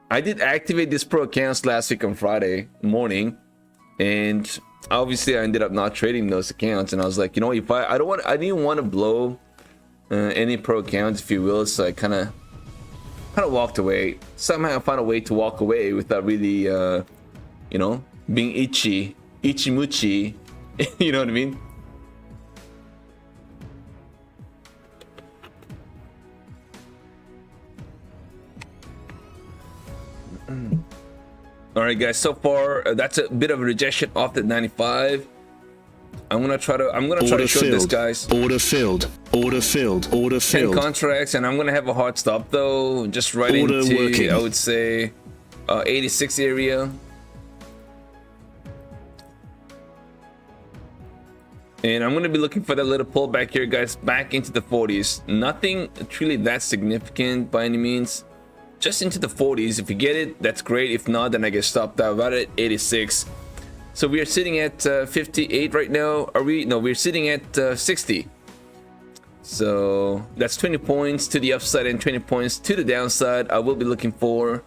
Speaker 2: I did activate these pro accounts last week on Friday morning, and obviously I ended up not trading those accounts. And I was like, you know, if I didn't want to blow any pro accounts, if you will. So I kind of walked away. Somehow I found a way to walk away without really, you know, being ichimuchi. You know what I mean? All right, guys. So far, that's a bit of a rejection off the 95. I'm gonna try to show this, guys.
Speaker 3: Order filled. Order filled. Order
Speaker 2: 10
Speaker 3: filled.
Speaker 2: contracts, and I'm gonna have a hard stop though. Just right
Speaker 3: Order
Speaker 2: into
Speaker 3: working.
Speaker 2: I would say 86 area. And I'm going to be looking for that little pullback here, guys, back into the 40s. Nothing truly that significant by any means. Just into the 40s. If you get it, that's great. If not, then I get stopped out right at 86. So we are sitting at 58 right now. Are we? No, we're sitting at 60. So that's 20 points to the upside and 20 points to the downside. I will be looking for.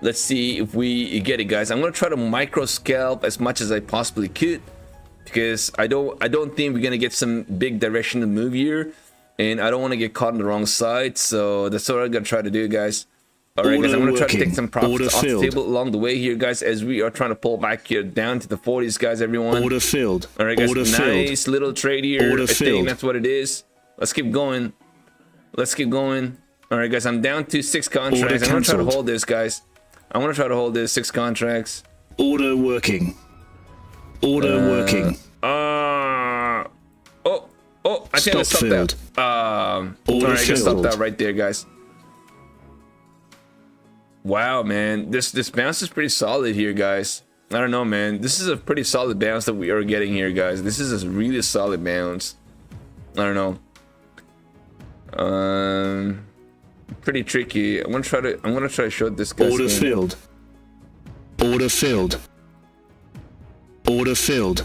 Speaker 2: Let's see if we get it, guys. I'm going to try to micro scalp as much as I possibly could, because I don't think we're gonna get some big direction to move here, and I don't want to get caught on the wrong side. So that's what I'm gonna try to do, guys. All right, guys, I'm gonna try to take some profits off the table along the way here, guys, as we are trying to pull back here down to the 40s, guys. Everyone.
Speaker 3: Order filled.
Speaker 2: All right, guys.
Speaker 3: Order
Speaker 2: nice
Speaker 3: filled.
Speaker 2: little trade here.
Speaker 3: Order
Speaker 2: I think
Speaker 3: filled.
Speaker 2: that's what it is. Let's keep going. Let's keep going. All right, guys. I'm down to 6 contracts.
Speaker 3: Order
Speaker 2: I'm gonna try to
Speaker 3: cancelled.
Speaker 2: hold this, guys. I'm gonna try to hold this 6 contracts.
Speaker 3: Order working. Order working.
Speaker 2: I think I
Speaker 3: Stop
Speaker 2: stopped
Speaker 3: filled.
Speaker 2: out.
Speaker 3: Order
Speaker 2: Alright, I just stopped
Speaker 3: filled.
Speaker 2: out right there, guys. Wow, man, this bounce is pretty solid here, guys. I don't know, man. This is a pretty solid bounce that we are getting here, guys. This is a really solid bounce. I don't know. Pretty tricky. I'm gonna try to short this guy.
Speaker 3: Order filled. Order filled. Order filled.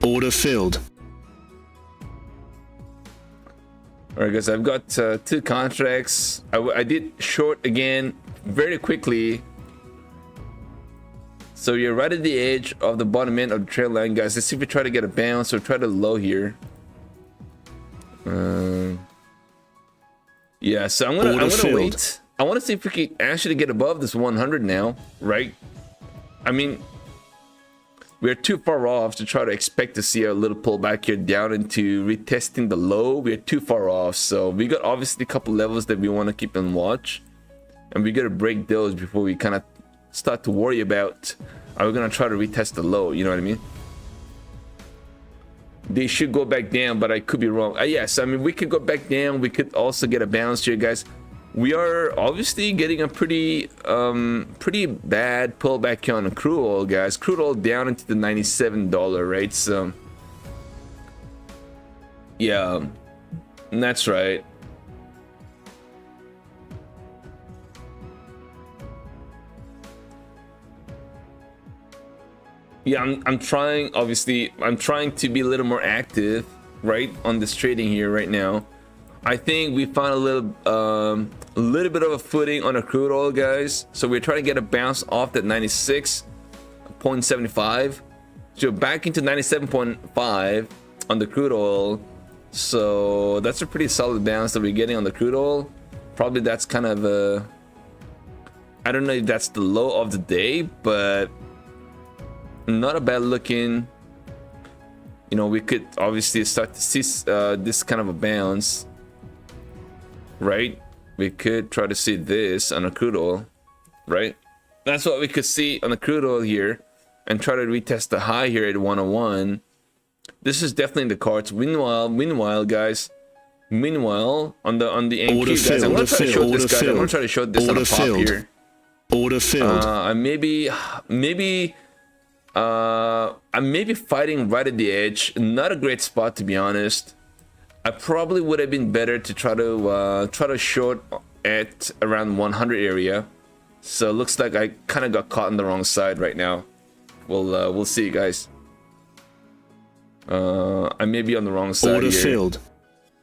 Speaker 3: Order filled.
Speaker 2: All right, guys, I've got 2 contracts. I did short again very quickly. So you're right at the edge of the bottom end of the trail line, guys. Let's see if we try to get a bounce or try to low here. Yeah, so I'm gonna wait. I want to see if we can actually get above this 100 now, right? I mean, we're too far off to try to expect to see a little pullback here down into retesting the low. We're too far off. So we got obviously a couple levels that we want to keep in watch, and we got to break those before we kind of start to worry about, are we going to try to retest the low? You know what I mean? They should go back down, but I could be wrong. Yes, I mean, we could go back down. We could also get a bounce here, guys. We are obviously getting a pretty bad pullback here on crude oil, guys. Crude oil down into the $97, right? So yeah, that's right. Yeah, I'm trying, obviously, I'm trying to be a little more active, right, on this trading here right now. I think we found a little bit of a footing on the crude oil, guys. So we're trying to get a bounce off that 96.75. So back into 97.5 on the crude oil. So that's a pretty solid bounce that we're getting on the crude oil. Probably that's kind of a, I don't know if that's the low of the day, but not a bad looking. You know, we could obviously start to see this kind of a bounce, right? We could try to see this on a crude oil, right? That's what we could see on the crude oil here, and try to retest the high here at 101. This is definitely in the cards. Meanwhile, guys. Meanwhile, on the NQ, guys, I'm gonna try to show this, guys. I'm gonna try to show this on a pop here.
Speaker 3: Order filled.
Speaker 2: I may be fighting right at the edge. Not a great spot, to be honest. I probably would have been better to try to short at around 100 area. So it looks like I kind of got caught on the wrong side right now. We'll see, guys. I may be on the wrong side
Speaker 3: Order
Speaker 2: here.
Speaker 3: filled.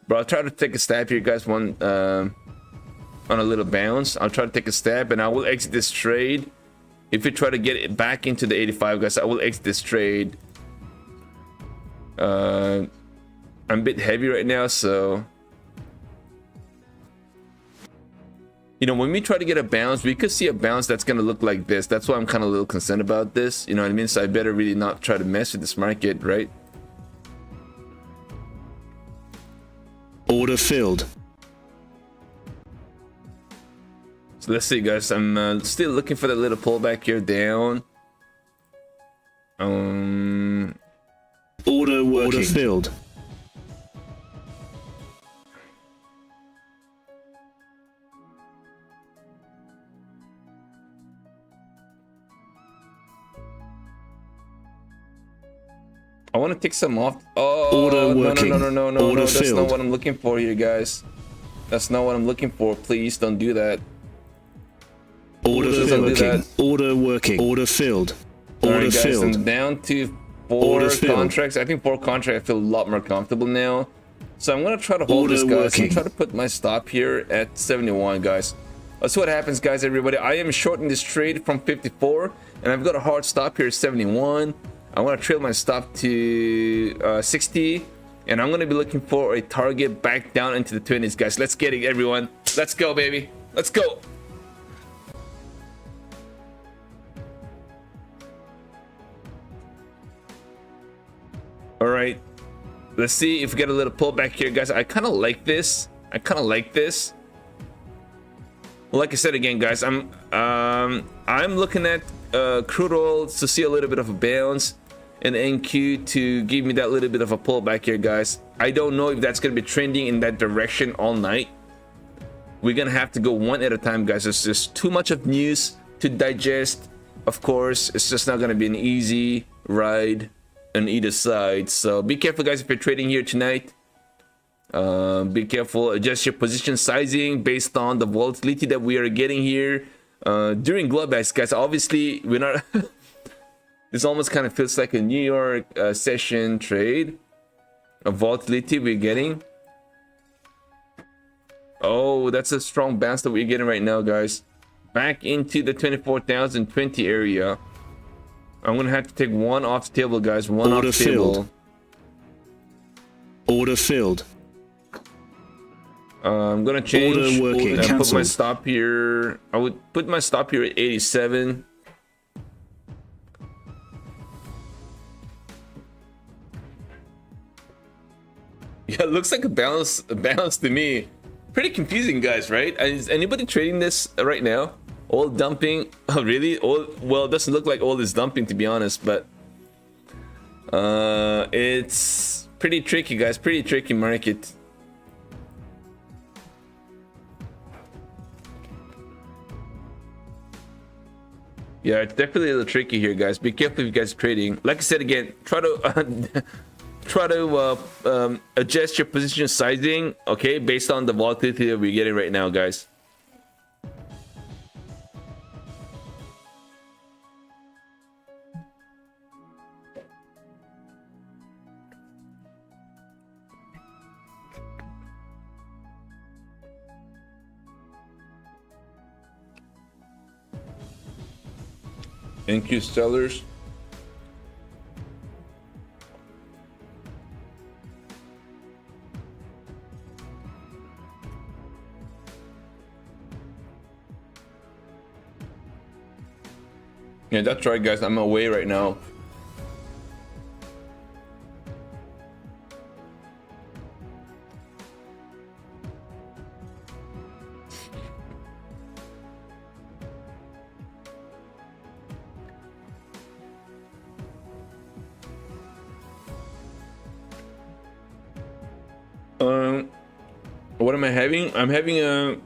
Speaker 2: But I'll try to take a stab here, guys. On a little bounce. I'll try to take a stab, and I will exit this trade. If we try to get it back into the 85, guys, I will exit this trade. I'm a bit heavy right now, so you know, when we try to get a bounce, we could see a bounce that's gonna look like this. That's why I'm kind of a little concerned about this. You know what I mean? So I better really not try to mess with this market, right?
Speaker 3: Order filled.
Speaker 2: So let's see, guys. I'm still looking for that little pullback here down.
Speaker 3: Order working. Order filled.
Speaker 2: I want to take some off. Oh,
Speaker 3: Order
Speaker 2: no,
Speaker 3: working.
Speaker 2: no.
Speaker 3: Order
Speaker 2: That's not
Speaker 3: filled.
Speaker 2: what I'm looking for here, guys. That's not what I'm looking for. Please don't do that.
Speaker 3: Order
Speaker 2: Please don't do
Speaker 3: working.
Speaker 2: that.
Speaker 3: Order working. Order filled. Order
Speaker 2: Alright, guys,
Speaker 3: filled.
Speaker 2: I'm down to 4
Speaker 3: Order filled.
Speaker 2: contracts. I think 4 contracts. I feel a lot more comfortable now. So I'm gonna try to hold
Speaker 3: Order
Speaker 2: this, guys. I'm
Speaker 3: working.
Speaker 2: gonna try to put my stop here at 71, guys. Let's see what happens, guys. Everybody, I am shorting this trade from 54, and I've got a hard stop here at 71. I want to trail my stop to 60, and I'm gonna be looking for a target back down into the 20s, guys. Let's get it, everyone. Let's go, baby. Let's go. All right, let's see if we get a little pullback here, guys. I kind of like this. Like I said again, guys, I'm looking at crude oil to see a little bit of a bounce, and NQ to give me that little bit of a pullback here, guys. I don't know if that's gonna be trending in that direction all night. We're gonna have to go one at a time, guys. It's just too much of news to digest. Of course, it's just not gonna be an easy ride on either side. So be careful, guys, if you're trading here tonight. Be careful. Adjust your position sizing based on the volatility that we are getting here during Globex, guys. Obviously, we're not. This almost kind of feels like a New York session trade. A volatility we're getting. Oh, that's a strong bounce that we're getting right now, guys. Back into the 24,020 area. I'm gonna have to take one off the table, guys. One
Speaker 3: Order
Speaker 2: off the table.
Speaker 3: filled. Order filled.
Speaker 2: I'm gonna change
Speaker 3: Order working.
Speaker 2: and put my
Speaker 3: Cancelled.
Speaker 2: stop here. I would put my stop here at 87. Yeah, it looks like a balance to me. Pretty confusing, guys, right? Is anybody trading this right now? Oil dumping? Oh, really? Oil, well, it doesn't look like oil is dumping, to be honest, but it's pretty tricky, guys. Pretty tricky market. Yeah, it's definitely a little tricky here, guys. Be careful if you guys are trading. Like I said again, try to adjust your position sizing, okay, based on the volatility that we're getting right now, guys. NQ sellers. Yeah, that's right, guys. I'm away right now. What am I having? I'm having a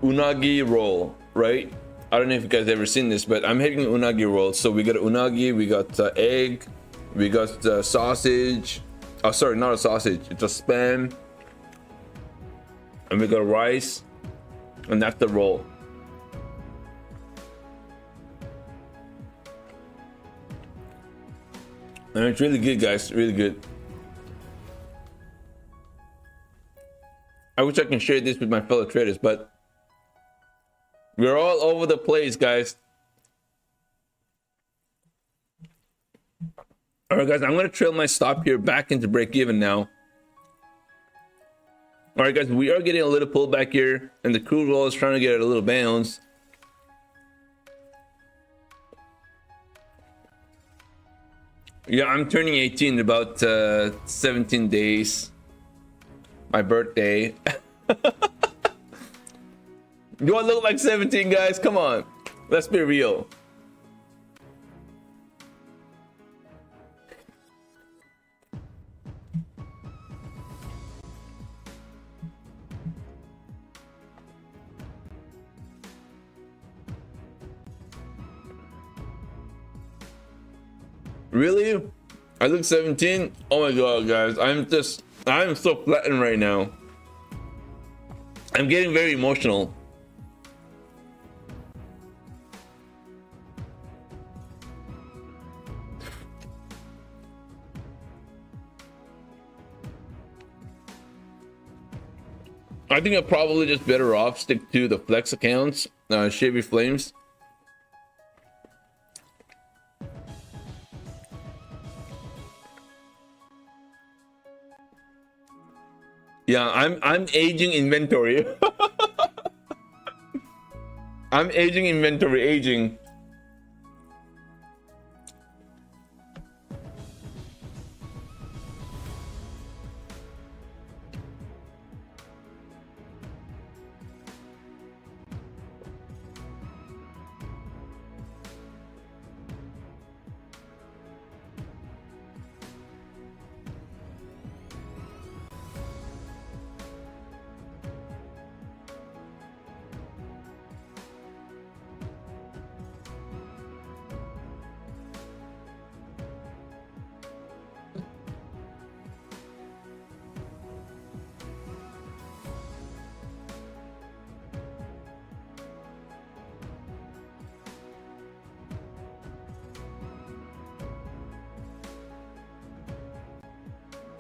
Speaker 2: unagi roll, right? I don't know if you guys ever seen this, but I'm having an unagi roll. So we got unagi, we got egg, we got sausage. Oh, sorry, not a sausage. It's a spam, and we got rice, and that's the roll. And it's really good, guys. Really good. I wish I can share this with my fellow traders, but we're all over the place, guys. All right, guys, I'm going to trail my stop here back into break even now. All right, guys, we are getting a little pullback here, and the crude oil is trying to get a little bounce. Yeah, I'm turning 18 in about 17 days. My birthday. Do I look like 17, guys? Come on. Let's be real. Really? I look 17? Oh my god, guys. I'm so flattened right now. I'm getting very emotional. I think I'm probably just better off stick to the flex accounts, Chevy Flames. Yeah, I'm aging inventory. I'm aging inventory, aging.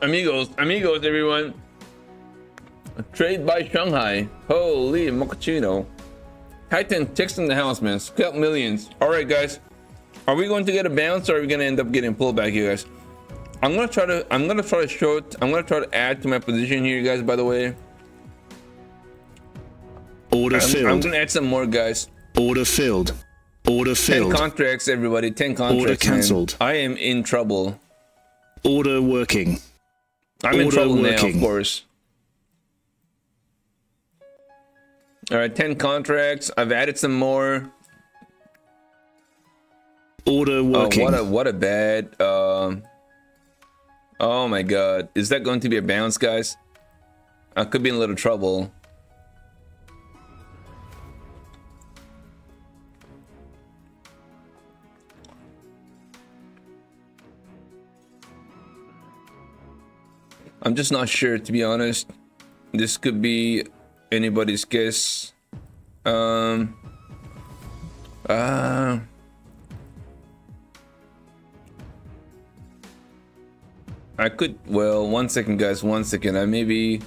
Speaker 2: Amigos, everyone. Trade by Shanghai. Holy mochaccino. Titan text in the house, man. Scalp millions. All right, guys. Are we going to get a bounce, or are we going to end up getting pulled back here, guys? I'm gonna try to add to my position here, guys. By the way,
Speaker 3: Order filled.
Speaker 2: I'm gonna add some more, guys.
Speaker 3: Order filled. Order
Speaker 2: 10
Speaker 3: filled.
Speaker 2: contracts, everybody. 10 contracts.
Speaker 3: Order cancelled.
Speaker 2: I am in trouble.
Speaker 3: Order working.
Speaker 2: I'm in
Speaker 3: Order
Speaker 2: trouble now,
Speaker 3: working.
Speaker 2: of course. All right, 10 contracts. I've added some more.
Speaker 3: Order working.
Speaker 2: Oh, what a bad. Oh my god, is that going to be a bounce, guys? I could be in a little trouble. I'm just not sure, to be honest. This could be anybody's guess. I could, well, one second, guys, one second. I may be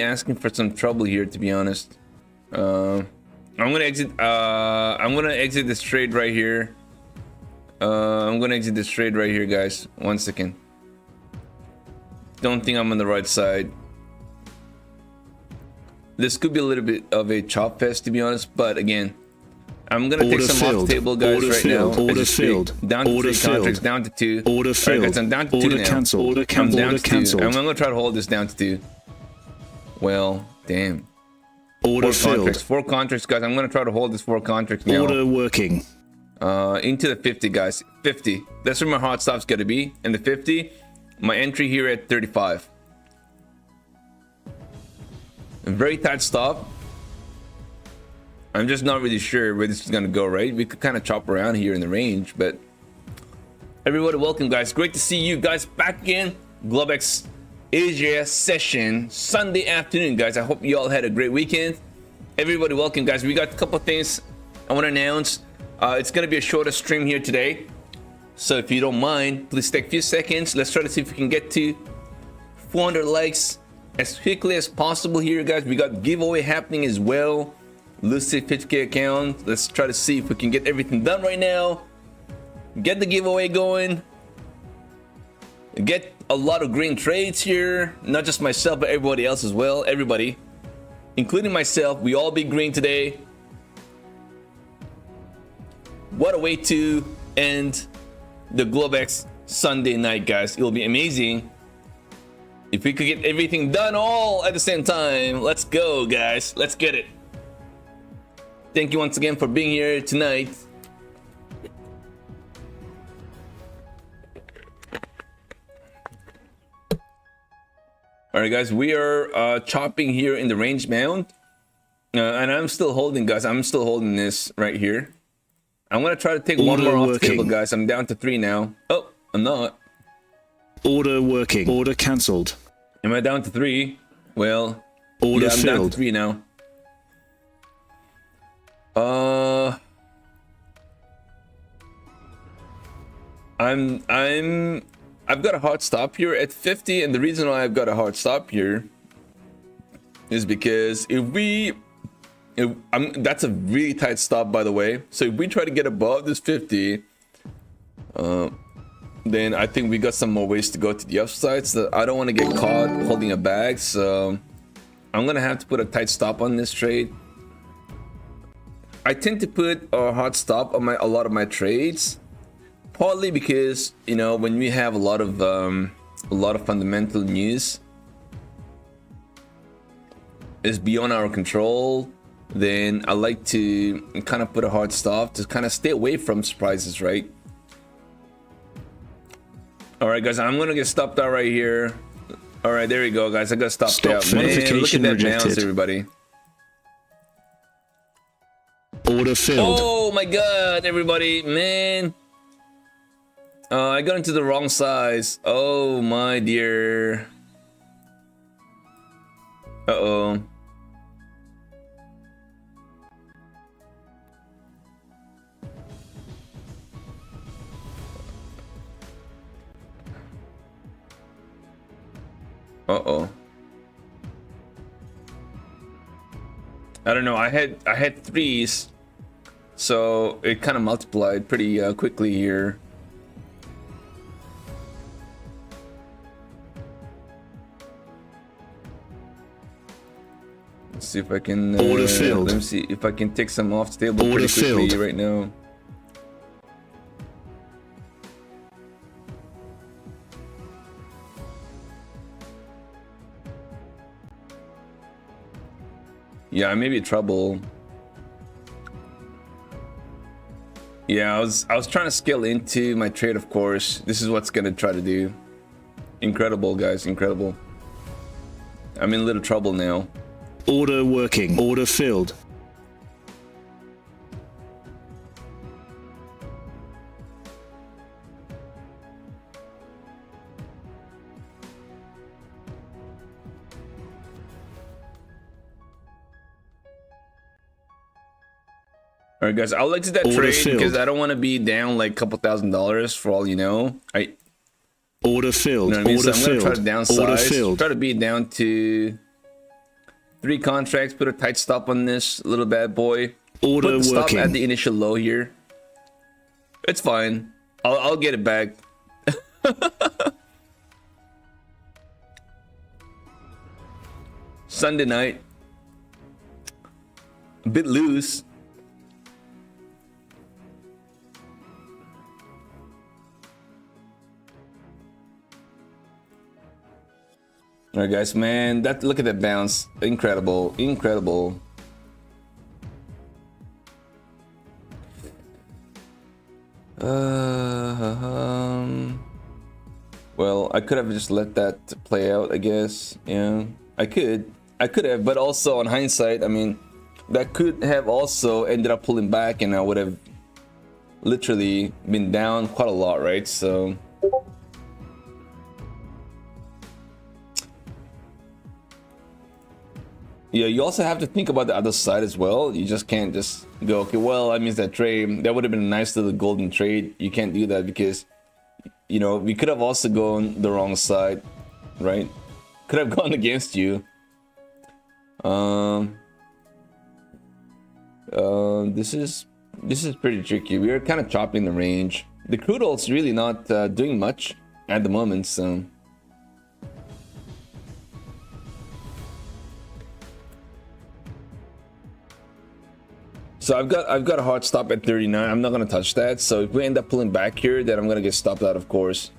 Speaker 2: asking for some trouble here, to be honest. I'm gonna exit this trade right here. I'm gonna exit this trade right here, guys. One second. Don't think I'm on the right side. This could be a little bit of a chop fest, to be honest, but again, I'm gonna take some off table, guys, right now.
Speaker 3: Order filled.
Speaker 2: Down to
Speaker 3: Order
Speaker 2: 3 contracts,
Speaker 3: filled.
Speaker 2: down to 2.
Speaker 3: Order filled.
Speaker 2: Right, guys, I'm down to 2
Speaker 3: Order
Speaker 2: now.
Speaker 3: cancelled. Order
Speaker 2: I'm
Speaker 3: cancelled.
Speaker 2: down
Speaker 3: Order
Speaker 2: to 2.
Speaker 3: cancelled.
Speaker 2: I'm gonna try to hold this down to 2. Well, damn.
Speaker 3: Order
Speaker 2: 4 contracts.
Speaker 3: filled.
Speaker 2: 4 contracts, guys. I'm gonna try to hold this 4 contracts now.
Speaker 3: Order working.
Speaker 2: Into the 50, guys. 50. That's where my hot stop's gonna be. And the 50, my entry here at 35. A very tight stop. I'm just not really sure where this is gonna go, right? We could kind of chop around here in the range, but everybody, welcome, guys. Great to see you guys back in Globex ASIA session Sunday afternoon, guys. I hope you all had a great weekend. Everybody, welcome, guys. We got a couple of things I want to announce. It's gonna be a shorter stream here today, so if you don't mind, please take a few seconds. Let's try to see if we can get to 400 likes as quickly as possible here, guys. We got giveaway happening as well. Lucid 50K account. Let's try to see if we can get everything done right now. Get the giveaway going. Get a lot of green trades here. Not just myself, but everybody else as well. Everybody, including myself, we all be green today. What a way to end the Globex Sunday night, guys. It'll be amazing if we could get everything done all at the same time. Let's go, guys. Let's get it. Thank you once again for being here tonight. All right, guys, we are chopping here in the range bound, and I'm still holding, guys. I'm still holding this right here. I'm gonna try to take one
Speaker 3: Order
Speaker 2: more off the
Speaker 3: working.
Speaker 2: table, guys. I'm down to 3 now. Oh, I'm not.
Speaker 3: Order working. Order cancelled.
Speaker 2: Am I down to 3? Well,
Speaker 3: Order
Speaker 2: yeah, I'm down
Speaker 3: filled.
Speaker 2: to 3 now. I've got a hard stop here at 50, and the reason why I've got a hard stop here is because that's a really tight stop, by the way. So if we try to get above this 50, then I think we got some more ways to go to the upside. So I don't want to get caught holding a bag. So I'm gonna have to put a tight stop on this trade. I tend to put a hard stop on a lot of my trades, partly because, you know, when we have a lot of fundamental news is beyond our control, then I like to kind of put a hard stop to kind of stay away from surprises, right? All right, guys, I'm gonna get stopped out right here. All right, there you go, guys. I got stopped
Speaker 3: Stop
Speaker 2: out. Man, look at
Speaker 3: notification
Speaker 2: that bounce,
Speaker 3: rejected.
Speaker 2: everybody.
Speaker 3: Order filled.
Speaker 2: Oh my God, everybody, man. I got into the wrong size. Oh my dear. Uh-oh. Uh-oh. I don't know. I had 3s, so it kind of multiplied pretty quickly here. Let's see if I can.
Speaker 3: Order filled.
Speaker 2: Let me see if I can take some off the table
Speaker 3: Order
Speaker 2: pretty quickly
Speaker 3: filled.
Speaker 2: right now. Yeah, I may be in trouble. Yeah, I was trying to scale into my trade, of course. This is what's gonna try to do. Incredible, guys, incredible. I'm in a little trouble now.
Speaker 3: Order working. Order filled.
Speaker 2: All right, guys, I'll exit that
Speaker 3: Order
Speaker 2: trade
Speaker 3: filled.
Speaker 2: because I don't want to be down like a couple $1,000 for all you know.
Speaker 3: Order filled.
Speaker 2: You know what I mean?
Speaker 3: Order
Speaker 2: So I'm gonna try
Speaker 3: filled.
Speaker 2: to
Speaker 3: Order
Speaker 2: downsize.
Speaker 3: filled.
Speaker 2: Try to be down to 3 contracts. Put a tight stop on this little bad boy.
Speaker 3: Order
Speaker 2: Put the stop
Speaker 3: working.
Speaker 2: at the initial low here. It's fine. I'll get it back. Sunday night. A bit loose. All right, guys, man, look at that bounce. Incredible, incredible. Well, I could have just let that play out, I guess. Yeah, I could have, but also on hindsight, I mean, that could have also ended up pulling back, and I would have literally been down quite a lot, right? So. Yeah, you also have to think about the other side as well. You just can't just go, okay, well, I missed that trade. That would have been a nice little golden trade. You can't do that because, you know, we could have also gone the wrong side, right? Could have gone against you. This is pretty tricky. We are kind of chopping the range. The crude oil's really not doing much at the moment, so. So I've got a hard stop at 39. I'm not gonna touch that. So if we end up pulling back here, then I'm gonna get stopped out, of course.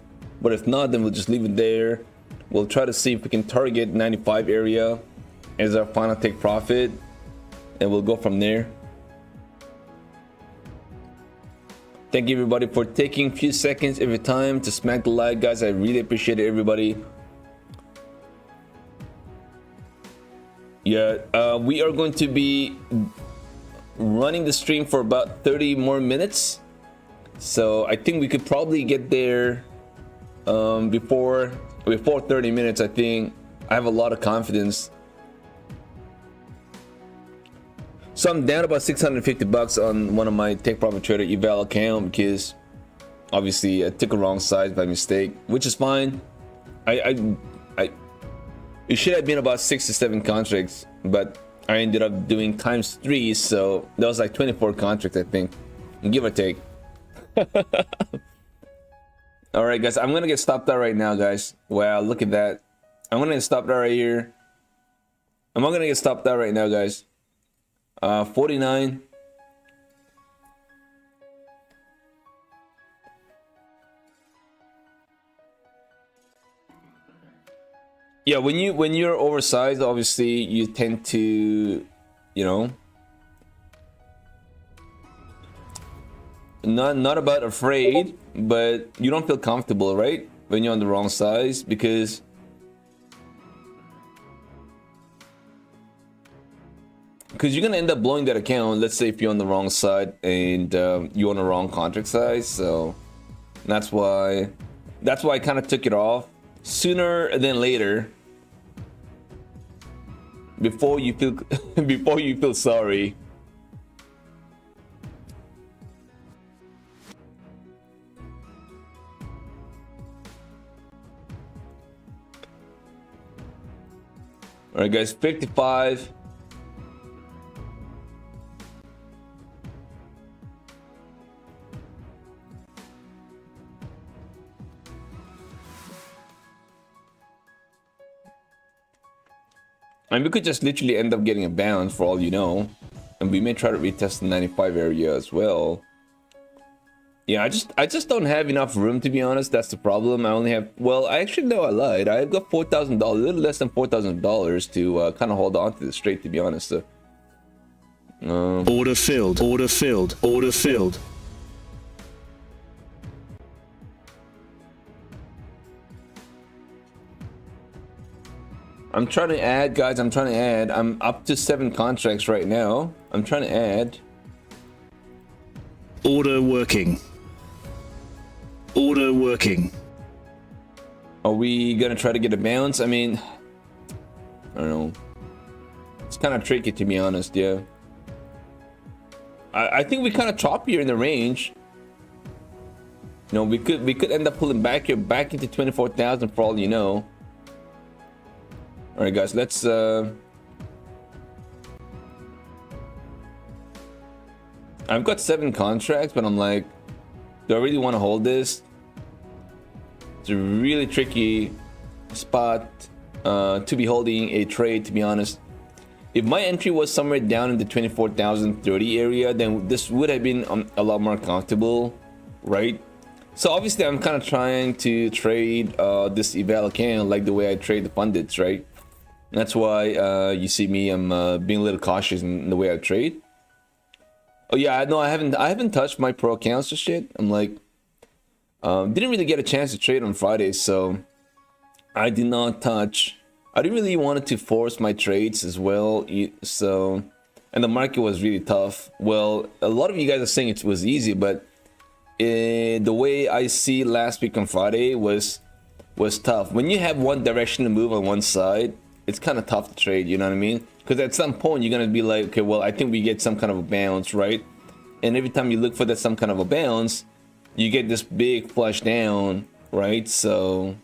Speaker 2: But if not, then we'll just leave it there. We'll try to see if we can target 95 area as our final take profit, and we'll go from there. Thank you, everybody, for taking a few seconds every time to smack the like, guys. I really appreciate it, everybody. Yeah, we are going to be running the stream for about 30 more minutes. So I think we could probably get there before 30 minutes. I think I have a lot of confidence. So I'm down about 650 bucks on one of my Take Profit Trader eval account because obviously I took a wrong size by mistake, which is fine. It should have been about 6 to 7 contracts, but I ended up doing ×3, so that was like 24 contracts, I think, give or take. All right, guys, I'm gonna get stopped out right now, guys. Wow, look at that. I'm gonna get stopped out right here. I'm not gonna get stopped out right now, guys. 49. Yeah, when you're oversized, obviously you tend to, you know, not about afraid, but you don't feel comfortable, right? When you're on the wrong size, because you're gonna end up blowing that account. Let's say if you're on the wrong side and you're on the wrong contract size. So that's why I kind of took it off sooner than later, before you feel sorry. All right, guys, 55. And we could just literally end up getting a bounce for all you know, and we may try to retest the 95 area as well. Yeah, I just don't have enough room, to be honest. That's the problem. I only have, well, I actually know I lied. I've got $4,000, a little less than $4,000 to kind of hold on to this trade, to be honest. So,
Speaker 3: order filled, order filled, order filled.
Speaker 2: I'm trying to add, guys. I'm trying to add. I'm up to 7 contracts right now. I'm trying to add.
Speaker 3: Order working. Order working.
Speaker 2: Are we gonna try to get a bounce? I mean, I don't know. It's kind of tricky, to be honest. Yeah. I think we kind of chop here in the range. You know, we could end up pulling back here, back into 24,000 for all you know. All right, guys, let's I've got 7 contracts, but I'm like, do I really want to hold this? It's a really tricky spot to be holding a trade, to be honest. If my entry was somewhere down in the 24,030 area, then this would have been a lot more comfortable, right? So obviously I'm kind of trying to trade this eval account like the way I trade the pundits, right? That's why you see me, I'm being a little cautious in the way I trade. Oh yeah, no, I haven't touched my pro accounts just yet. I'm like, didn't really get a chance to trade on Friday, so I did not touch. I didn't really want to force my trades as well. So, and the market was really tough. Well, a lot of you guys are saying it was easy, but the way I see last week on Friday was tough. When you have one direction to move on one side, it's kind of tough to trade, you know what I mean? Because at some point you're gonna be like, okay, well, I think we get some kind of a bounce, right? And every time you look for that some kind of a bounce, you get this big flush down, right? So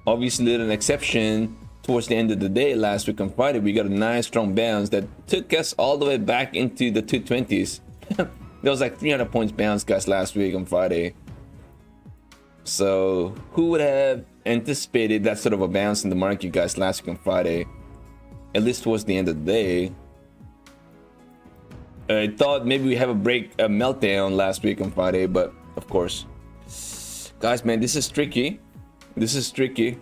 Speaker 2: obviously an exception towards the end of the day last week on Friday, we got a nice strong bounce that took us all the way back into the 220s. There was like 300 points bounce, guys, last week on Friday. So who would have anticipated that sort of a bounce in the market, guys, last week on Friday, at least towards the end of the day? I thought maybe we have a meltdown last week on Friday, but of course, guys, man, this is tricky. This is tricky.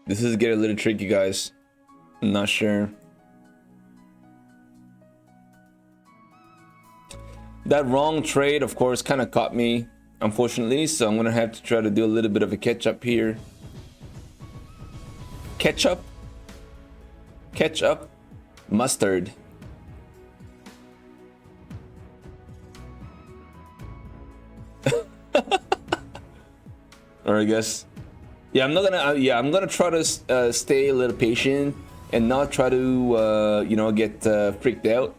Speaker 2: This is getting a little tricky, guys. I'm not sure. That wrong trade, of course, kind of caught me, unfortunately. So I'm gonna have to try to do a little bit of a catch up here. Ketchup, mustard. All right, guys. Yeah, I'm not gonna. Yeah, I'm gonna try to stay a little patient and not try to, you know, get freaked out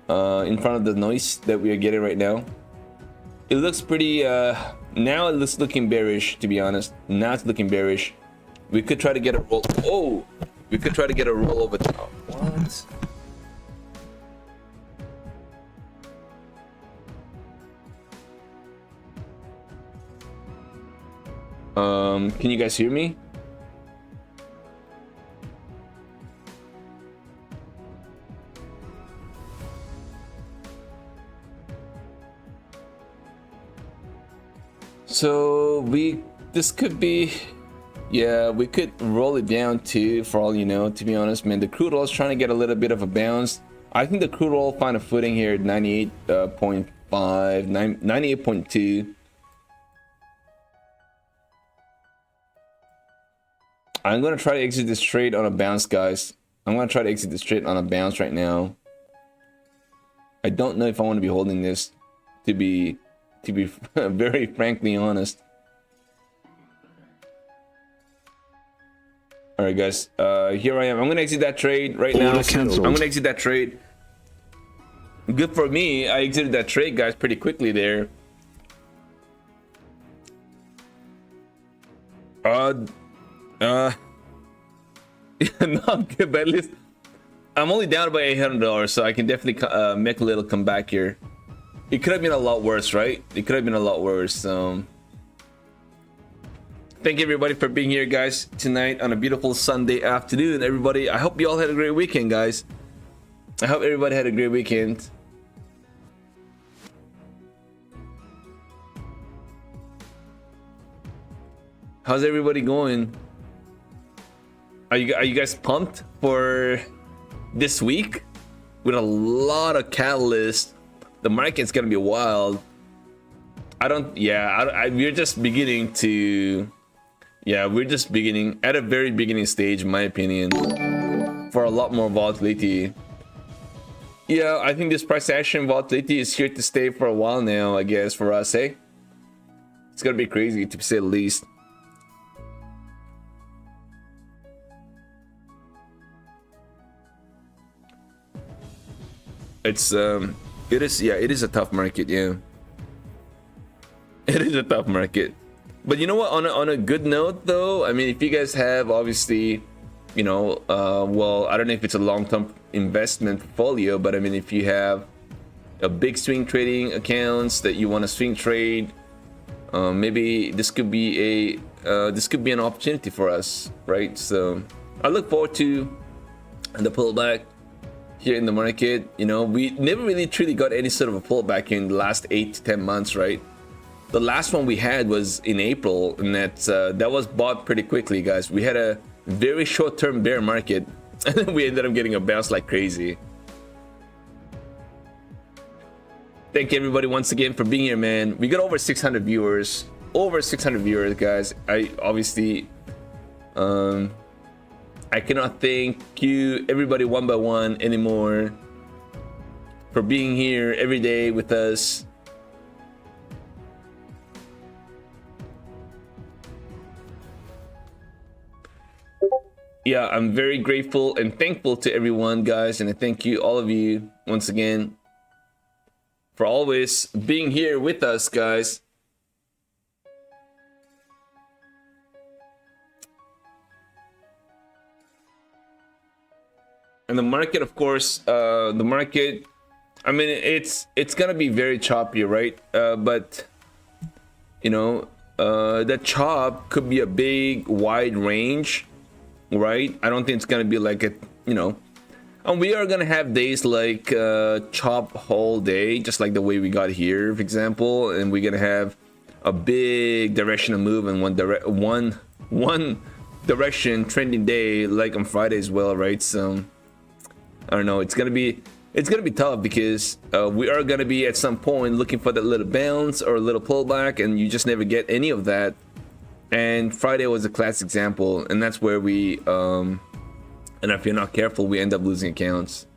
Speaker 2: in front of the noise that we are getting right now. It looks pretty. Now it looks looking bearish, to be honest. Now it's looking bearish. We could try to get a roll. Oh, we could try to get a roll over top. What? Can you guys hear me? So this could be, yeah, we could roll it down too, for all you know, to be honest, man. The crude oil is trying to get a little bit of a bounce. I think the crude oil find a footing here at 98.5, 98.2. I'm going to try to exit this trade on a bounce, guys. I'm going to try to exit this trade on a bounce right now. I don't know if I want to be holding this, to be very frankly honest. All right, guys. Here I am. I'm going to exit that trade right now. I'm going to exit that trade. Good for me. I exited that trade, guys, pretty quickly there. Not good, but at least I'm only down by $800, so I can definitely make a little comeback here. It could have been a lot worse, right? It could have been a lot worse. Thank you everybody for being here, guys, tonight on a beautiful Sunday afternoon. Everybody, I hope you all had a great weekend, guys. I hope everybody had a great weekend. How's everybody going? Are you guys pumped for this week? With a lot of catalysts, the market's gonna be wild. We're just beginning to, we're just beginning at a very beginning stage, in my opinion, for a lot more volatility. Yeah, I think this price action volatility is here to stay for a while now, I guess, for us, eh? It's gonna be crazy, to say the least. It is a tough market, yeah. It is a tough market. But you know what, on a good note though, I mean, if you guys have, obviously, you know, well, I don't know if it's a long-term investment portfolio, but I mean, if you have a big swing trading accounts that you want to swing trade, maybe this could be an opportunity for us, right? So I look forward to the pullback here in the market. You know, we never really truly got any sort of a pullback in the last 8 to 10 months, right? The last one we had was in April, and that was bought pretty quickly, guys. We had a very short-term bear market, and then we ended up getting a bounce like crazy. Thank you everybody once again for being here, man. We got over 600 viewers, guys. I obviously I cannot thank you everybody one by one anymore for being here every day with us. Yeah, I'm very grateful and thankful to everyone, guys, and I thank you, all of you, once again, for always being here with us, guys. And the market, of course, I mean, it's gonna be very choppy, right? But you know, that chop could be a big, wide range, right? I don't think it's gonna be like a, you know, and we are gonna have days like chop whole day, just like the way we got here, for example, and we're gonna have a big directional move in one direction trending day, like on Friday as well, right? So I don't know, it's gonna be it's gonna be tough because we are gonna be at some point looking for that little bounce or a little pullback, and you just never get any of that. And Friday was a classic example, and that's where we and if you're not careful, we end up losing accounts.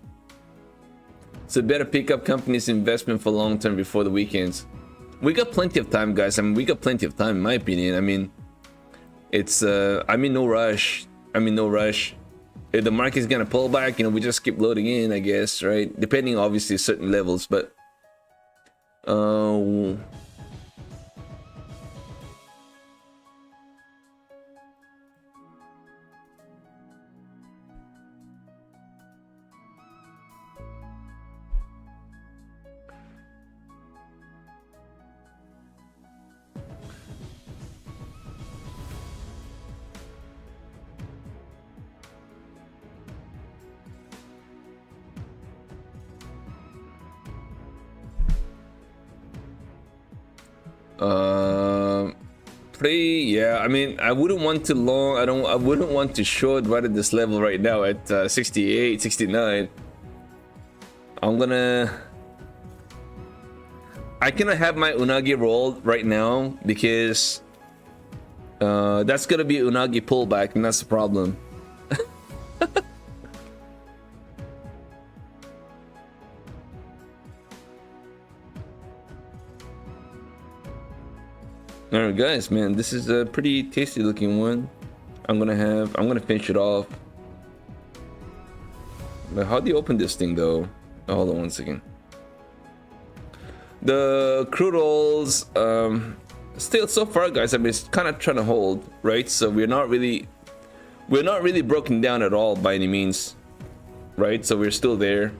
Speaker 2: So better pick up companies investment for long term before the weekends. We got plenty of time, guys. I mean, we got plenty of time, in my opinion. I mean, it's I'm in no rush. If the market's gonna pull back, you know, we just keep loading in, I guess, right? Depending, obviously, certain levels, but yeah, I mean, I wouldn't want to long, I wouldn't want to short right at this level right now at 68, 69. I cannot have my unagi rolled right now because that's gonna be unagi pullback, and that's the problem. All right, guys, man, this is a pretty tasty looking one. I'm gonna finish it off. But how do you open this thing though? Oh, hold on one second. The crude oils, still so far, guys, I mean, it's kind of trying to hold, right? So we're not really broken down at all by any means, right? So we're still there.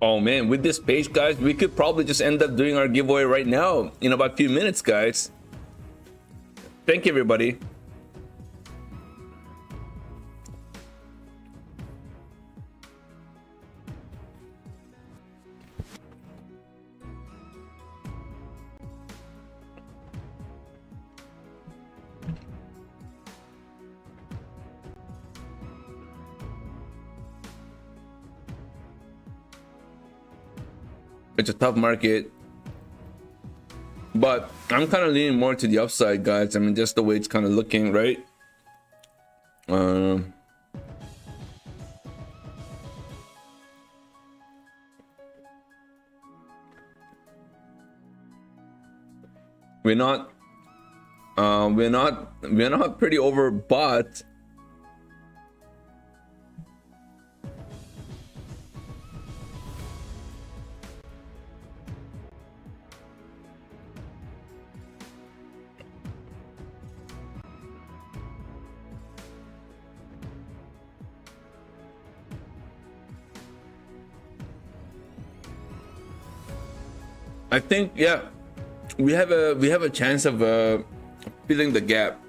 Speaker 2: Oh man, with this page, guys, we could probably just end up doing our giveaway right now in about a few minutes, guys. Thank you, everybody. It's a tough market, but I'm kind of leaning more to the upside, guys. I mean, just the way it's kind of looking, right? We're not pretty overbought. I think, yeah, we have a chance of filling the gap.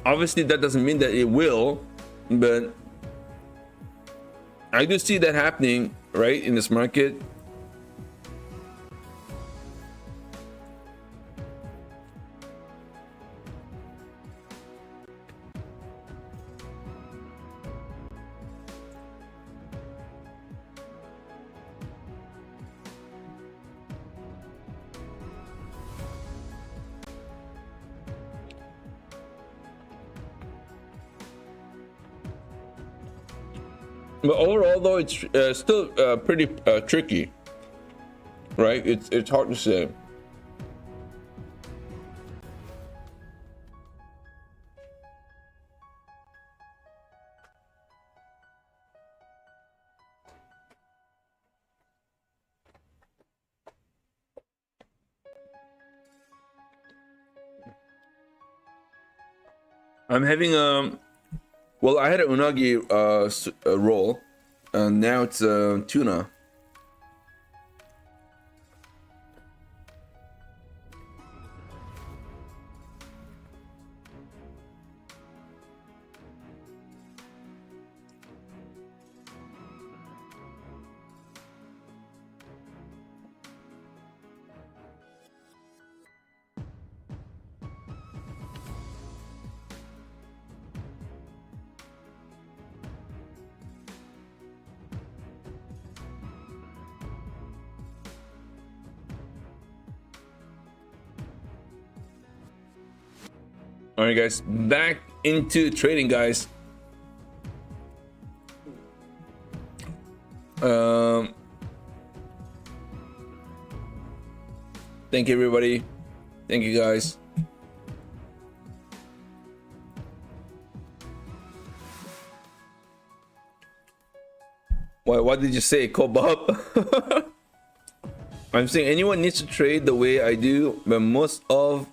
Speaker 2: Obviously, that doesn't mean that it will, but I do see that happening, right, in this market. But overall, though, it's still pretty tricky, right? It's hard to say. I'm having well, I had an unagi roll, and now it's tuna. All right, guys, back into trading, guys. Thank you, everybody. Thank you, guys. What did you say, Kobab? I'm saying anyone needs to trade the way I do, but most of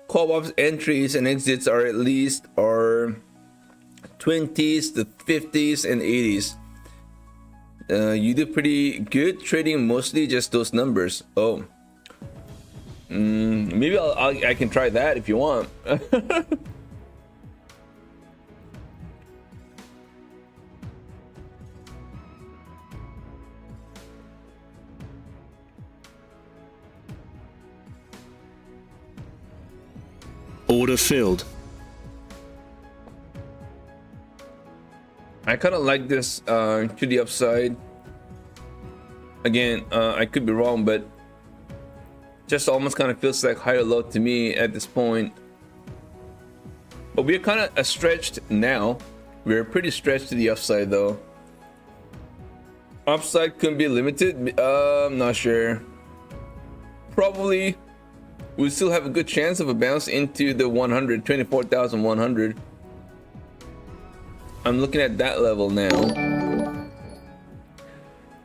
Speaker 2: Kobab's entries and exits are at least our 20s, the 50s, and 80s. You do pretty good trading, mostly just those numbers. Oh, maybe I can try that if you want.
Speaker 3: Order filled.
Speaker 2: I kind of like this to the upside. Again, I could be wrong, but just almost kind of feels like higher low to me at this point. But we're kind of stretched now. We're pretty stretched to the upside though. Upside could be limited. I'm not sure. Probably we still have a good chance of a bounce into the 24,100. I'm looking at that level now.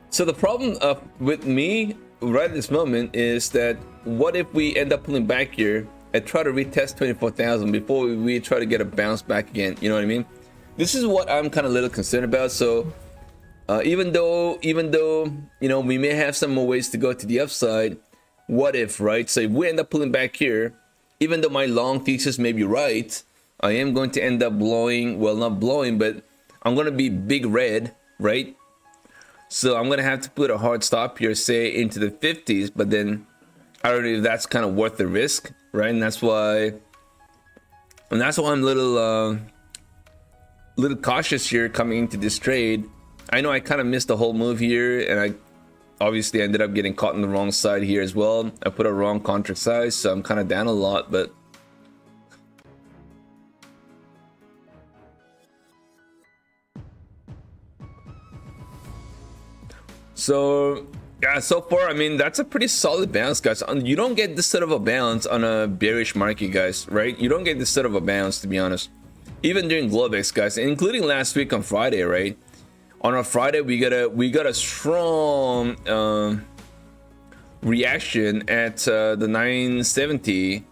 Speaker 2: So the problem with me right at this moment is that what if we end up pulling back here and try to retest 24,000 before we try to get a bounce back again? You know what I mean? This is what I'm kind of a little concerned about. So even though you know we may have some more ways to go to the upside, what if, right? So if we end up pulling back here, even though my long thesis may be right, I am going to end up blowing, well, not blowing, but I'm going to be big red, right? So I'm going to have to put a hard stop here, say into the 50s, but then I don't know if that's kind of worth the risk, right? And that's why I'm a little cautious here coming into this trade. I know I kind of missed the whole move here, and I obviously ended up getting caught on the wrong side here as well. I put a wrong contract size, so I'm kind of down a lot, but so yeah, so far, I mean, that's a pretty solid bounce, guys. You don't get this sort of a bounce on a bearish market, guys, right? You don't get this sort of a bounce, to be honest. Even during Globex, guys, including last week on Friday, right? On a Friday, we got a strong reaction at the 970,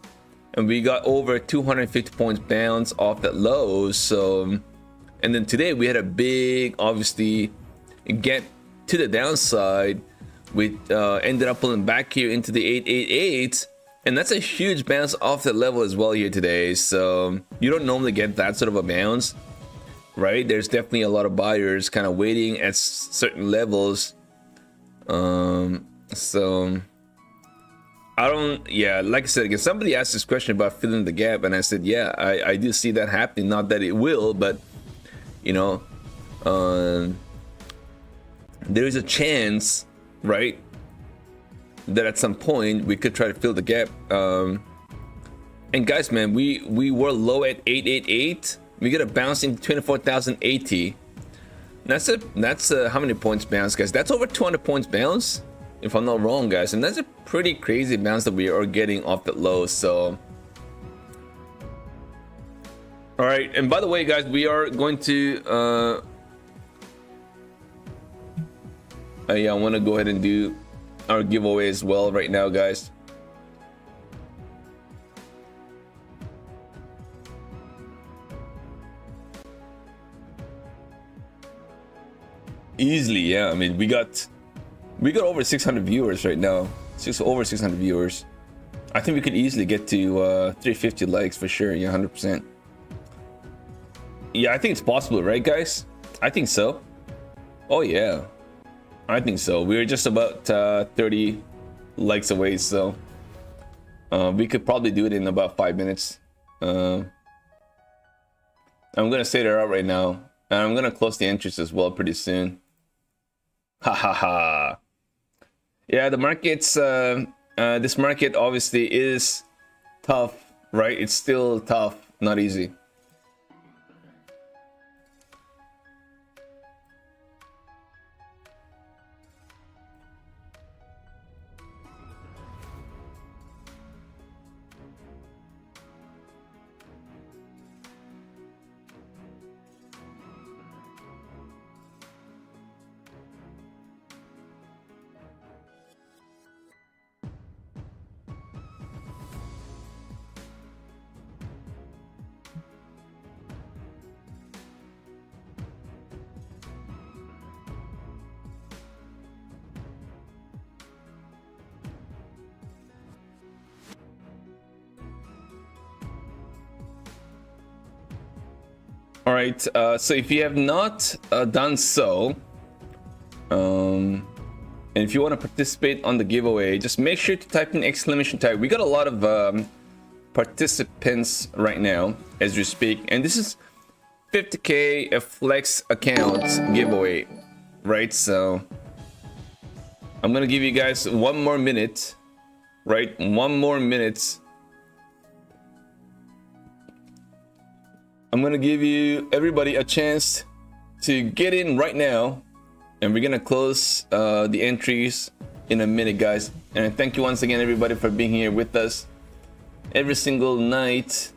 Speaker 2: and we got over 250 points bounce off that low. So, and then today we had a big, obviously, get to the downside. We ended up pulling back here into the 888, and that's a huge bounce off that level as well here today. So you don't normally get that sort of a bounce, right? There's definitely a lot of buyers kind of waiting at certain levels. So I don't, yeah, like I said again, somebody asked this question about filling the gap, and I said, yeah, I do see that happening. Not that it will, but you know, there is a chance, right, that at some point we could try to fill the gap. And guys, man, we were low at 888. We get a bounce into 24,080. That's how many points bounce, guys? That's over 200 points bounce, if I'm not wrong, guys. And that's a pretty crazy bounce that we are getting off that low. So all right, and by the way, guys, we are going to yeah, I want to go ahead and do our giveaway as well right now, guys. Easily, yeah. I mean, we got over 600 viewers right now. Over 600 viewers. I think we could easily get to 350 likes for sure. Yeah, 100%. Yeah, I think it's possible, right, guys? I think so. Oh yeah, I think so. We're just about 30 likes away, so we could probably do it in about 5 minutes. I'm gonna say they're out right now, and I'm gonna close the entries as well pretty soon. Ha ha ha. Yeah, the market's this market obviously is tough, right? It's still tough, not easy. All right, so if you have not done so, and if you want to participate on the giveaway, just make sure to type in exclamation tag. We got a lot of participants right now as we speak, and this is 50k a flex account giveaway, right? So I'm gonna give you guys one more minute, right? One more minute. I'm gonna give you everybody a chance to get in right now, and we're gonna close the entries in a minute, guys. And thank you once again, everybody, for being here with us every single night.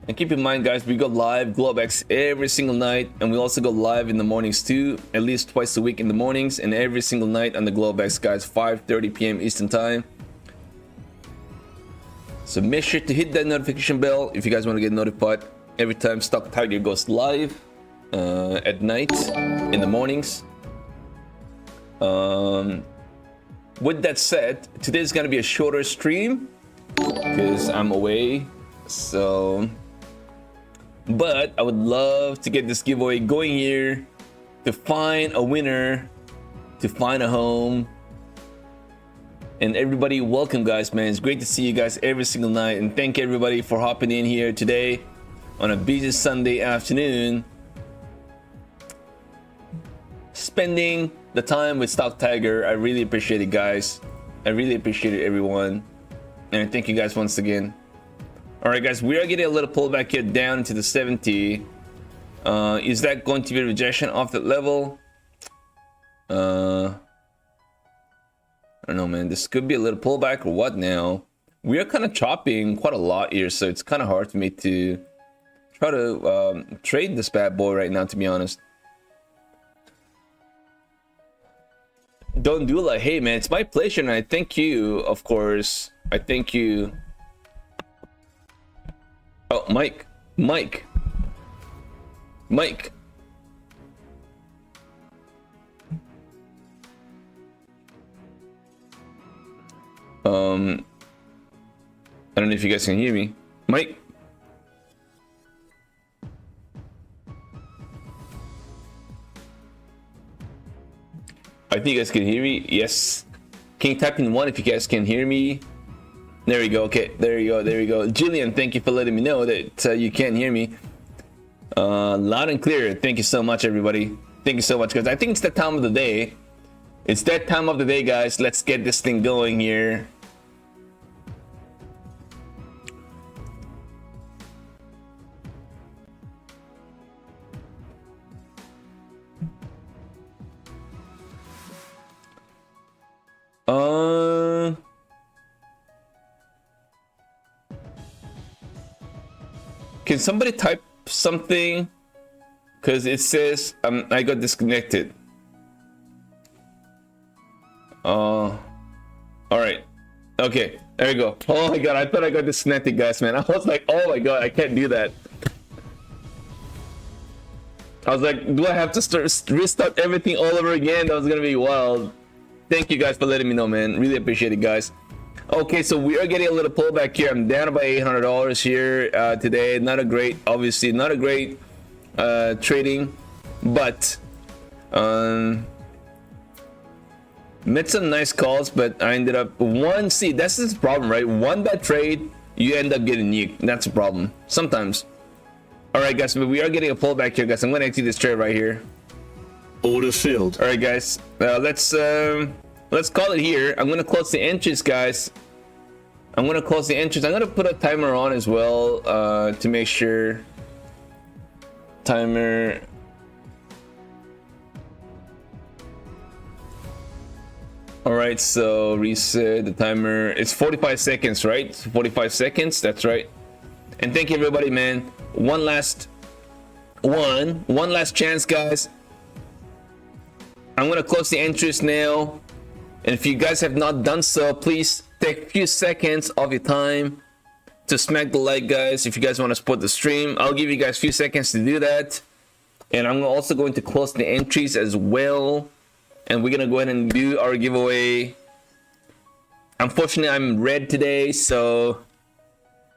Speaker 2: And keep in mind, guys, we go live Globex every single night, and we also go live in the mornings too, at least twice a week in the mornings, and every single night on the Globex, guys, 5:30 p.m. Eastern time. So make sure to hit that notification bell if you guys want to get notified every time StockTiger goes live at night, in the mornings. With that said, today's gonna be a shorter stream because I'm away. So, but I would love to get this giveaway going here, to find a winner, to find a home. And everybody, welcome, guys, man. It's great to see you guys every single night, and thank everybody for hopping in here today on a busy Sunday afternoon, spending the time with StockTiger. I really appreciate it, guys. I really appreciate it, everyone, and thank you guys once again. All right, guys, we are getting a little pullback here down into the 70. Is that going to be a rejection off that level? I don't know, man. This could be a little pullback or what now. We are kind of chopping quite a lot here, so it's kind of hard for me to try to trade this bad boy right now, to be honest. Don't do like, hey man, it's my pleasure, and I thank you, of course. I thank you. Oh, Mike. I don't know if you guys can hear me. Mike. I think you guys can hear me. Yes. Can you type in 1 if you guys can hear me? There we go. Okay, there you go. Jillian, thank you for letting me know that you can hear me. Loud and clear. Thank you so much, everybody. Thank you so much, guys. I think it's that time of the day. It's that time of the day, guys. Let's get this thing going here. Can somebody type something? Because it says I got disconnected. All right. Okay, there we go. Oh my god, I thought I got disconnected, guys, man. I was like, oh my god, I can't do that. I was like, do I have to restart everything all over again? That was gonna be wild. Thank you guys for letting me know, man. Really appreciate it, guys. Okay, so we are getting a little pullback here. I'm down about $800 here today. Not a great, obviously, not a great trading, but made some nice calls, but I ended up one. See, that's the problem, right? One bad trade, you end up getting nuked. That's a problem sometimes. All right, guys, but we are getting a pullback here, guys. I'm going to exit this trade right here.
Speaker 3: Order filled.
Speaker 2: All right, guys, let's call it here. I'm going to close the entries, guys. I'm going to close the entries. I'm going to put a timer on as well to make sure. Timer. All right, so reset the timer. It's 45 seconds, right? 45 seconds. That's right. And thank you, everybody, man. One last chance, guys. I'm gonna close the entries now, and if you guys have not done so, please take a few seconds of your time to smack the like, guys. If you guys want to support the stream, I'll give you guys a few seconds to do that. And I'm also going to close the entries as well, and we're gonna go ahead and do our giveaway. Unfortunately, I'm red today, so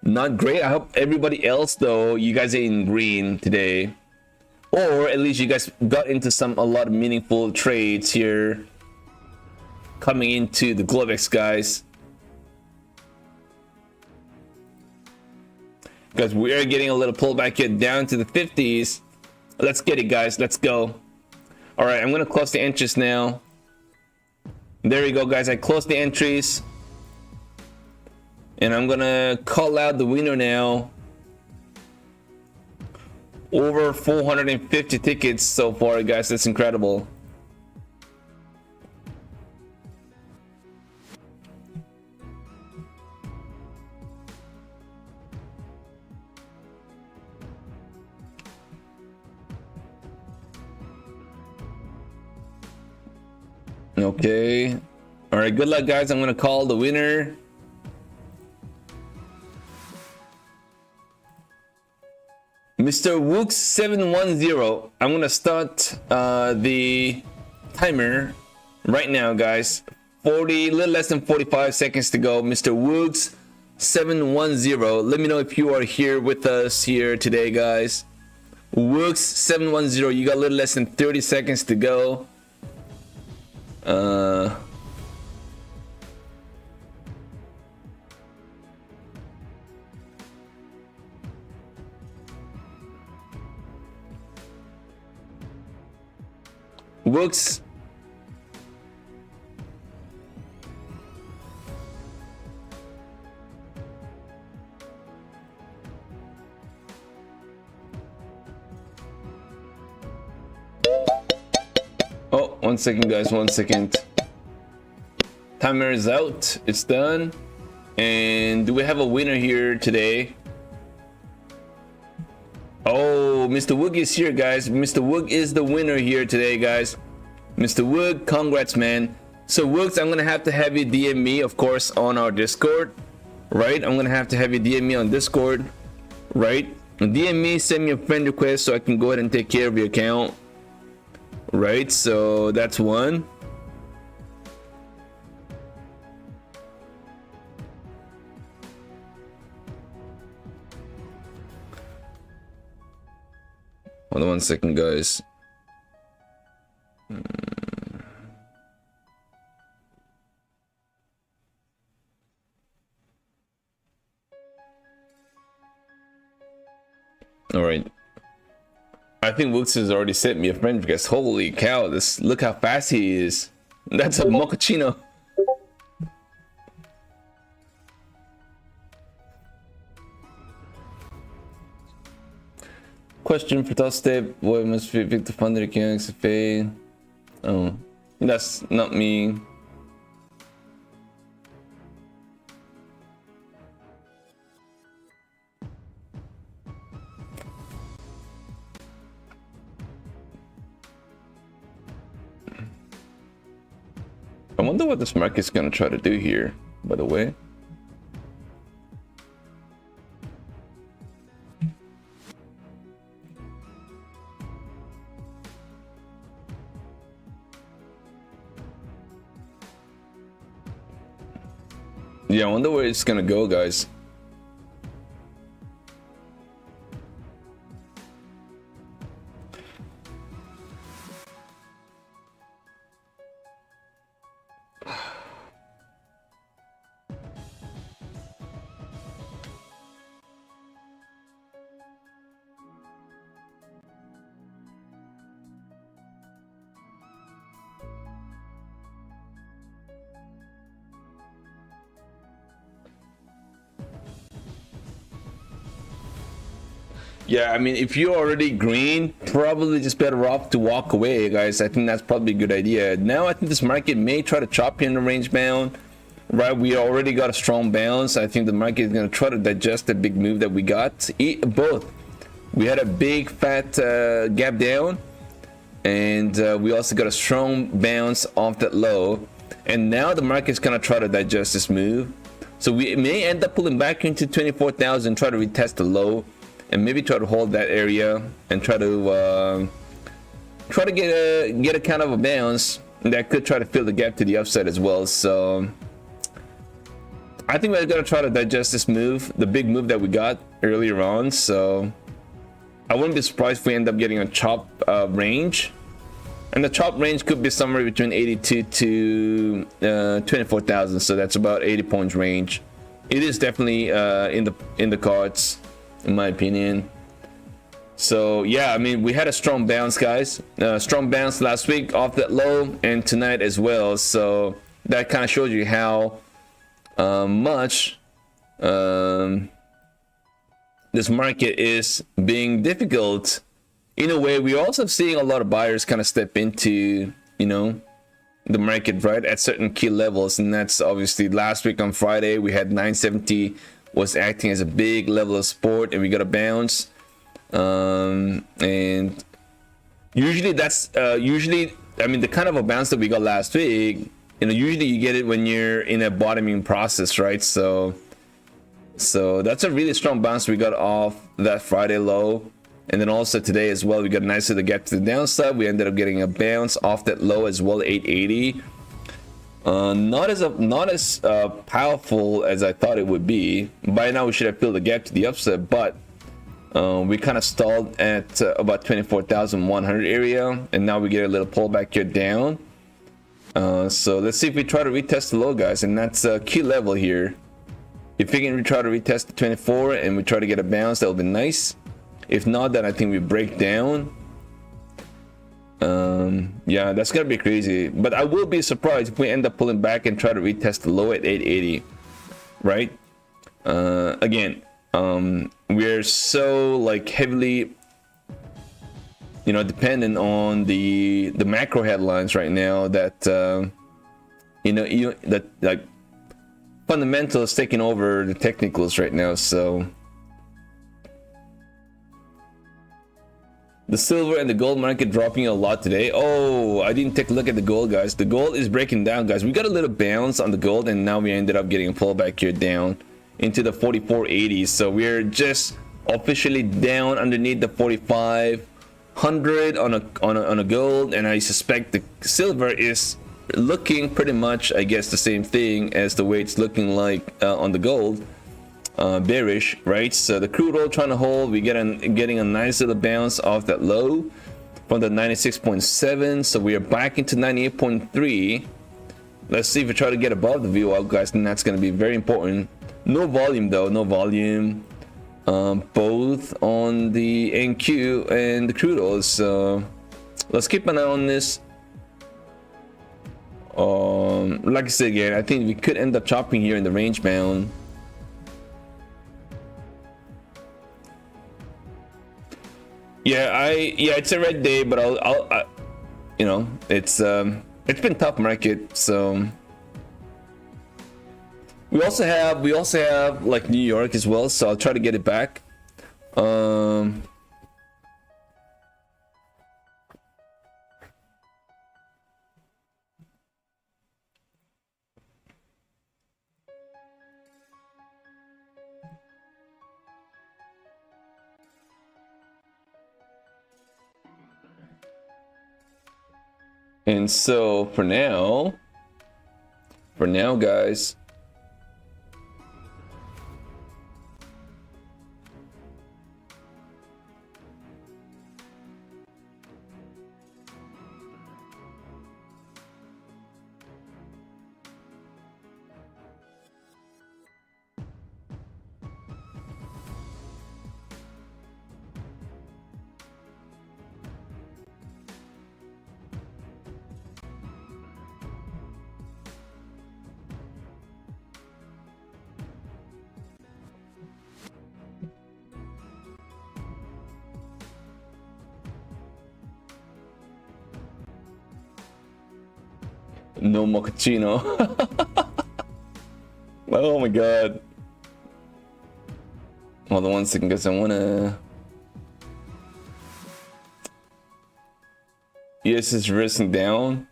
Speaker 2: not great. I hope everybody else, though, you guys are in green today, or at least you guys got into a lot of meaningful trades here coming into the Globex, guys. Because we are getting a little pullback here down to the 50s. Let's get it, guys. Let's go. All right, I'm gonna close the entries now. There we go, guys. I closed the entries, and I'm gonna call out the winner now. Over 450 tickets so far, guys. That's incredible. Okay. All right, good luck, guys. I'm gonna call the winner. Mr. Wooks 710. I'm gonna start the timer right now, guys. A little less than 45 seconds to go. Mr. Wooks 710. Let me know if you are here with us here today, guys. Wooks 710. You got a little less than 30 seconds to go. Wooks. Oh, 1 second, guys. 1 second. Timer is out. It's done. And do we have a winner here today? Oh, Mr. Woog is here, guys. Mr. Woog is the winner here today, guys. Mr. Woog, congrats, man. So, Woogs, I'm gonna have to have you DM me, of course, on our Discord, right? I'm gonna have to have you DM me on Discord, right? DM me, send me a friend request so I can go ahead and take care of your account, right? So that's one. Hold on 1 second, guys. All right. I think Wooks has already sent me a friend request. Holy cow! Look how fast he is. That's a mochaccino. Question for top step. What must be picked to fund the mechanics of pay? Oh, that's not me. I wonder what this market's gonna try to do here, by the way. Yeah, I wonder where it's gonna go, guys. Yeah, I mean, if you're already green, probably just better off to walk away, guys. I think that's probably a good idea. Now, I think this market may try to chop you in the range bound, right? We already got a strong bounce. I think the market is going to try to digest the big move that we got. Both. We had a big fat gap down, and we also got a strong bounce off that low. And now the market's going to try to digest this move. So we may end up pulling back into 24,000, try to retest the low, and maybe try to hold that area and try to get a kind of a bounce that could try to fill the gap to the upside as well. So I think we're gonna try to digest this move, the big move that we got earlier on. So I wouldn't be surprised if we end up getting a chop range, and the chop range could be somewhere between 82 to 24,000. So that's about 80 points range. It is definitely in the cards, in my opinion. So yeah, I mean, we had a strong bounce, guys. Strong bounce last week off that low, and tonight as well. So that kind of shows you how much this market is being difficult. In a way, we're also seeing a lot of buyers kind of step into, you know, the market, right, at certain key levels. And that's obviously last week on Friday, we had 970 was acting as a big level of support, and we got a bounce. And usually that's I mean, the kind of a bounce that we got last week, you know, usually you get it when you're in a bottoming process, right? So that's a really strong bounce we got off that Friday low. And then also today as well, we got a nice little gap to the downside. We ended up getting a bounce off that low as well, 880. Not as powerful as I thought it would be. By now we should have filled the gap to the upside, but we kind of stalled at about 24,100 area, and now we get a little pullback here down. So let's see if we try to retest the low, guys, and that's a key level here. If we can try to retest the 24 and we try to get a bounce, that'll be nice. If not, then I think we break down. Yeah, that's gonna be crazy, but I will be surprised if we end up pulling back and try to retest the low at 880, right? Again, we're so like heavily, you know, dependent on the macro headlines right now that you know, that like fundamentals taking over the technicals right now. So the silver and the gold market dropping a lot today. Oh, I didn't take a look at the gold, guys. The gold is breaking down, guys. We got a little bounce on the gold, and now we ended up getting a pullback here down into the 4480s. So we're just officially down underneath the 4500 on a gold, and I suspect the silver is looking pretty much, I guess, the same thing as the way it's looking like on the gold. Bearish, right? So the crude oil trying to hold, we getting a nice little bounce off that low from the 96.7. So we are back into 98.3. Let's see if we try to get above the VWAP, guys, and that's going to be very important. No volume though, no volume, both on the NQ and the crude oil. So let's keep an eye on this. Like I said again, I think we could end up chopping here in the range bound. Yeah, it's a red day, but I'll you know, it's been tough market. So we also have like New York as well, so I'll try to get it back. And so for now, guys, No mochaccino. Oh my god. Hold on 1 second, guys. I wanna. Yes, it's reversing down.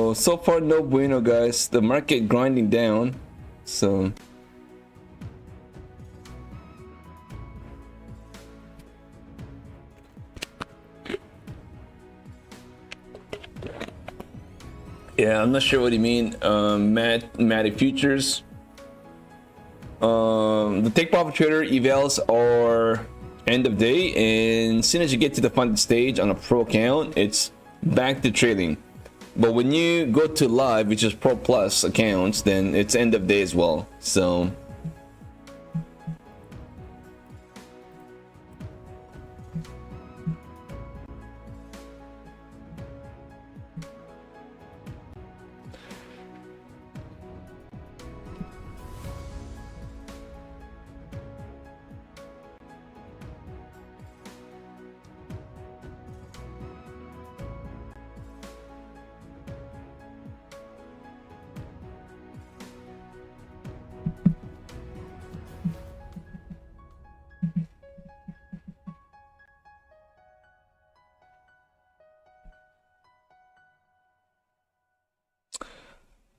Speaker 2: So far no bueno, guys. The market grinding down. So yeah, I'm not sure what you mean. Matty futures. The take profit trader evals are end of day, and as soon as you get to the funded stage on a pro account, it's back to trading. But when you go to live, which is pro plus accounts, then it's end of day as well. So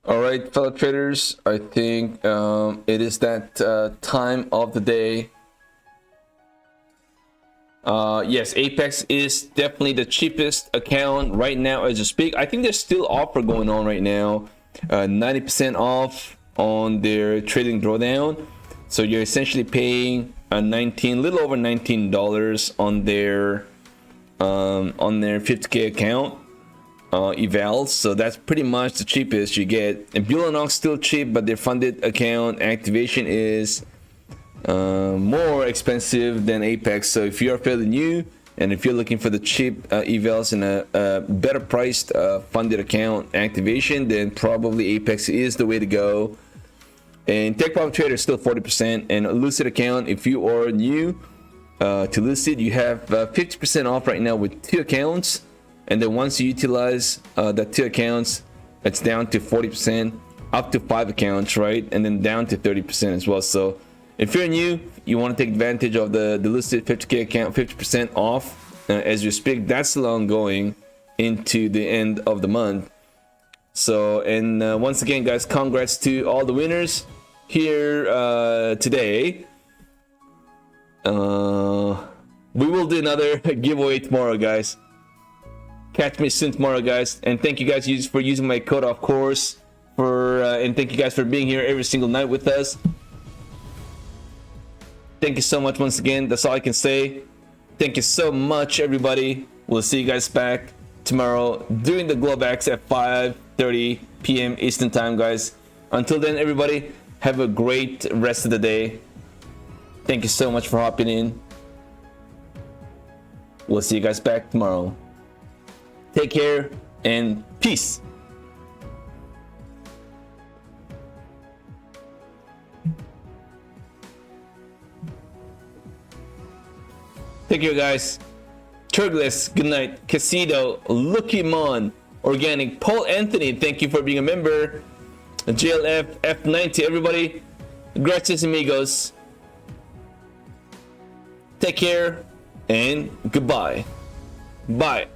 Speaker 2: all right, fellow traders, I think it is that time of the day. Yes, Apex is definitely the cheapest account right now as I speak. I think there's still offer going on right now, 90% off on their trading drawdown. So you're essentially paying little over $19 on their 50K account. Evals, so that's pretty much the cheapest you get. And Bulanox still cheap, but their funded account activation is more expensive than Apex. So if you're fairly new and if you're looking for the cheap evals and a better priced funded account activation, then probably Apex is the way to go. And Take Profit Trader is still 40%, and a Lucid account, if you are new to Lucid, you have 50% off right now with 2 accounts. And then once you utilize that 2 accounts, it's down to 40%, up to 5 accounts, right? And then down to 30% as well. So if you're new, you want to take advantage of the listed 50K account, 50% off as you speak. That's still ongoing into the end of the month. So, and once again, guys, congrats to all the winners here today. We will do another giveaway tomorrow, guys. Catch me soon tomorrow, guys, and thank you guys for using my code, of course, and thank you guys for being here every single night with us. Thank you so much once again. That's all I can say. Thank you so much, everybody. We'll see you guys back tomorrow during the Globex at 5:30 p.m. Eastern time, guys. Until then, everybody, have a great rest of the day. Thank you so much for hopping in. We'll see you guys back tomorrow. Take care and peace. Take care, guys. Turgles, good night. Casido, Lookimon, Organic, Paul Anthony, thank you for being a member. JLF, F90, everybody. Gracias, amigos. Take care and goodbye. Bye.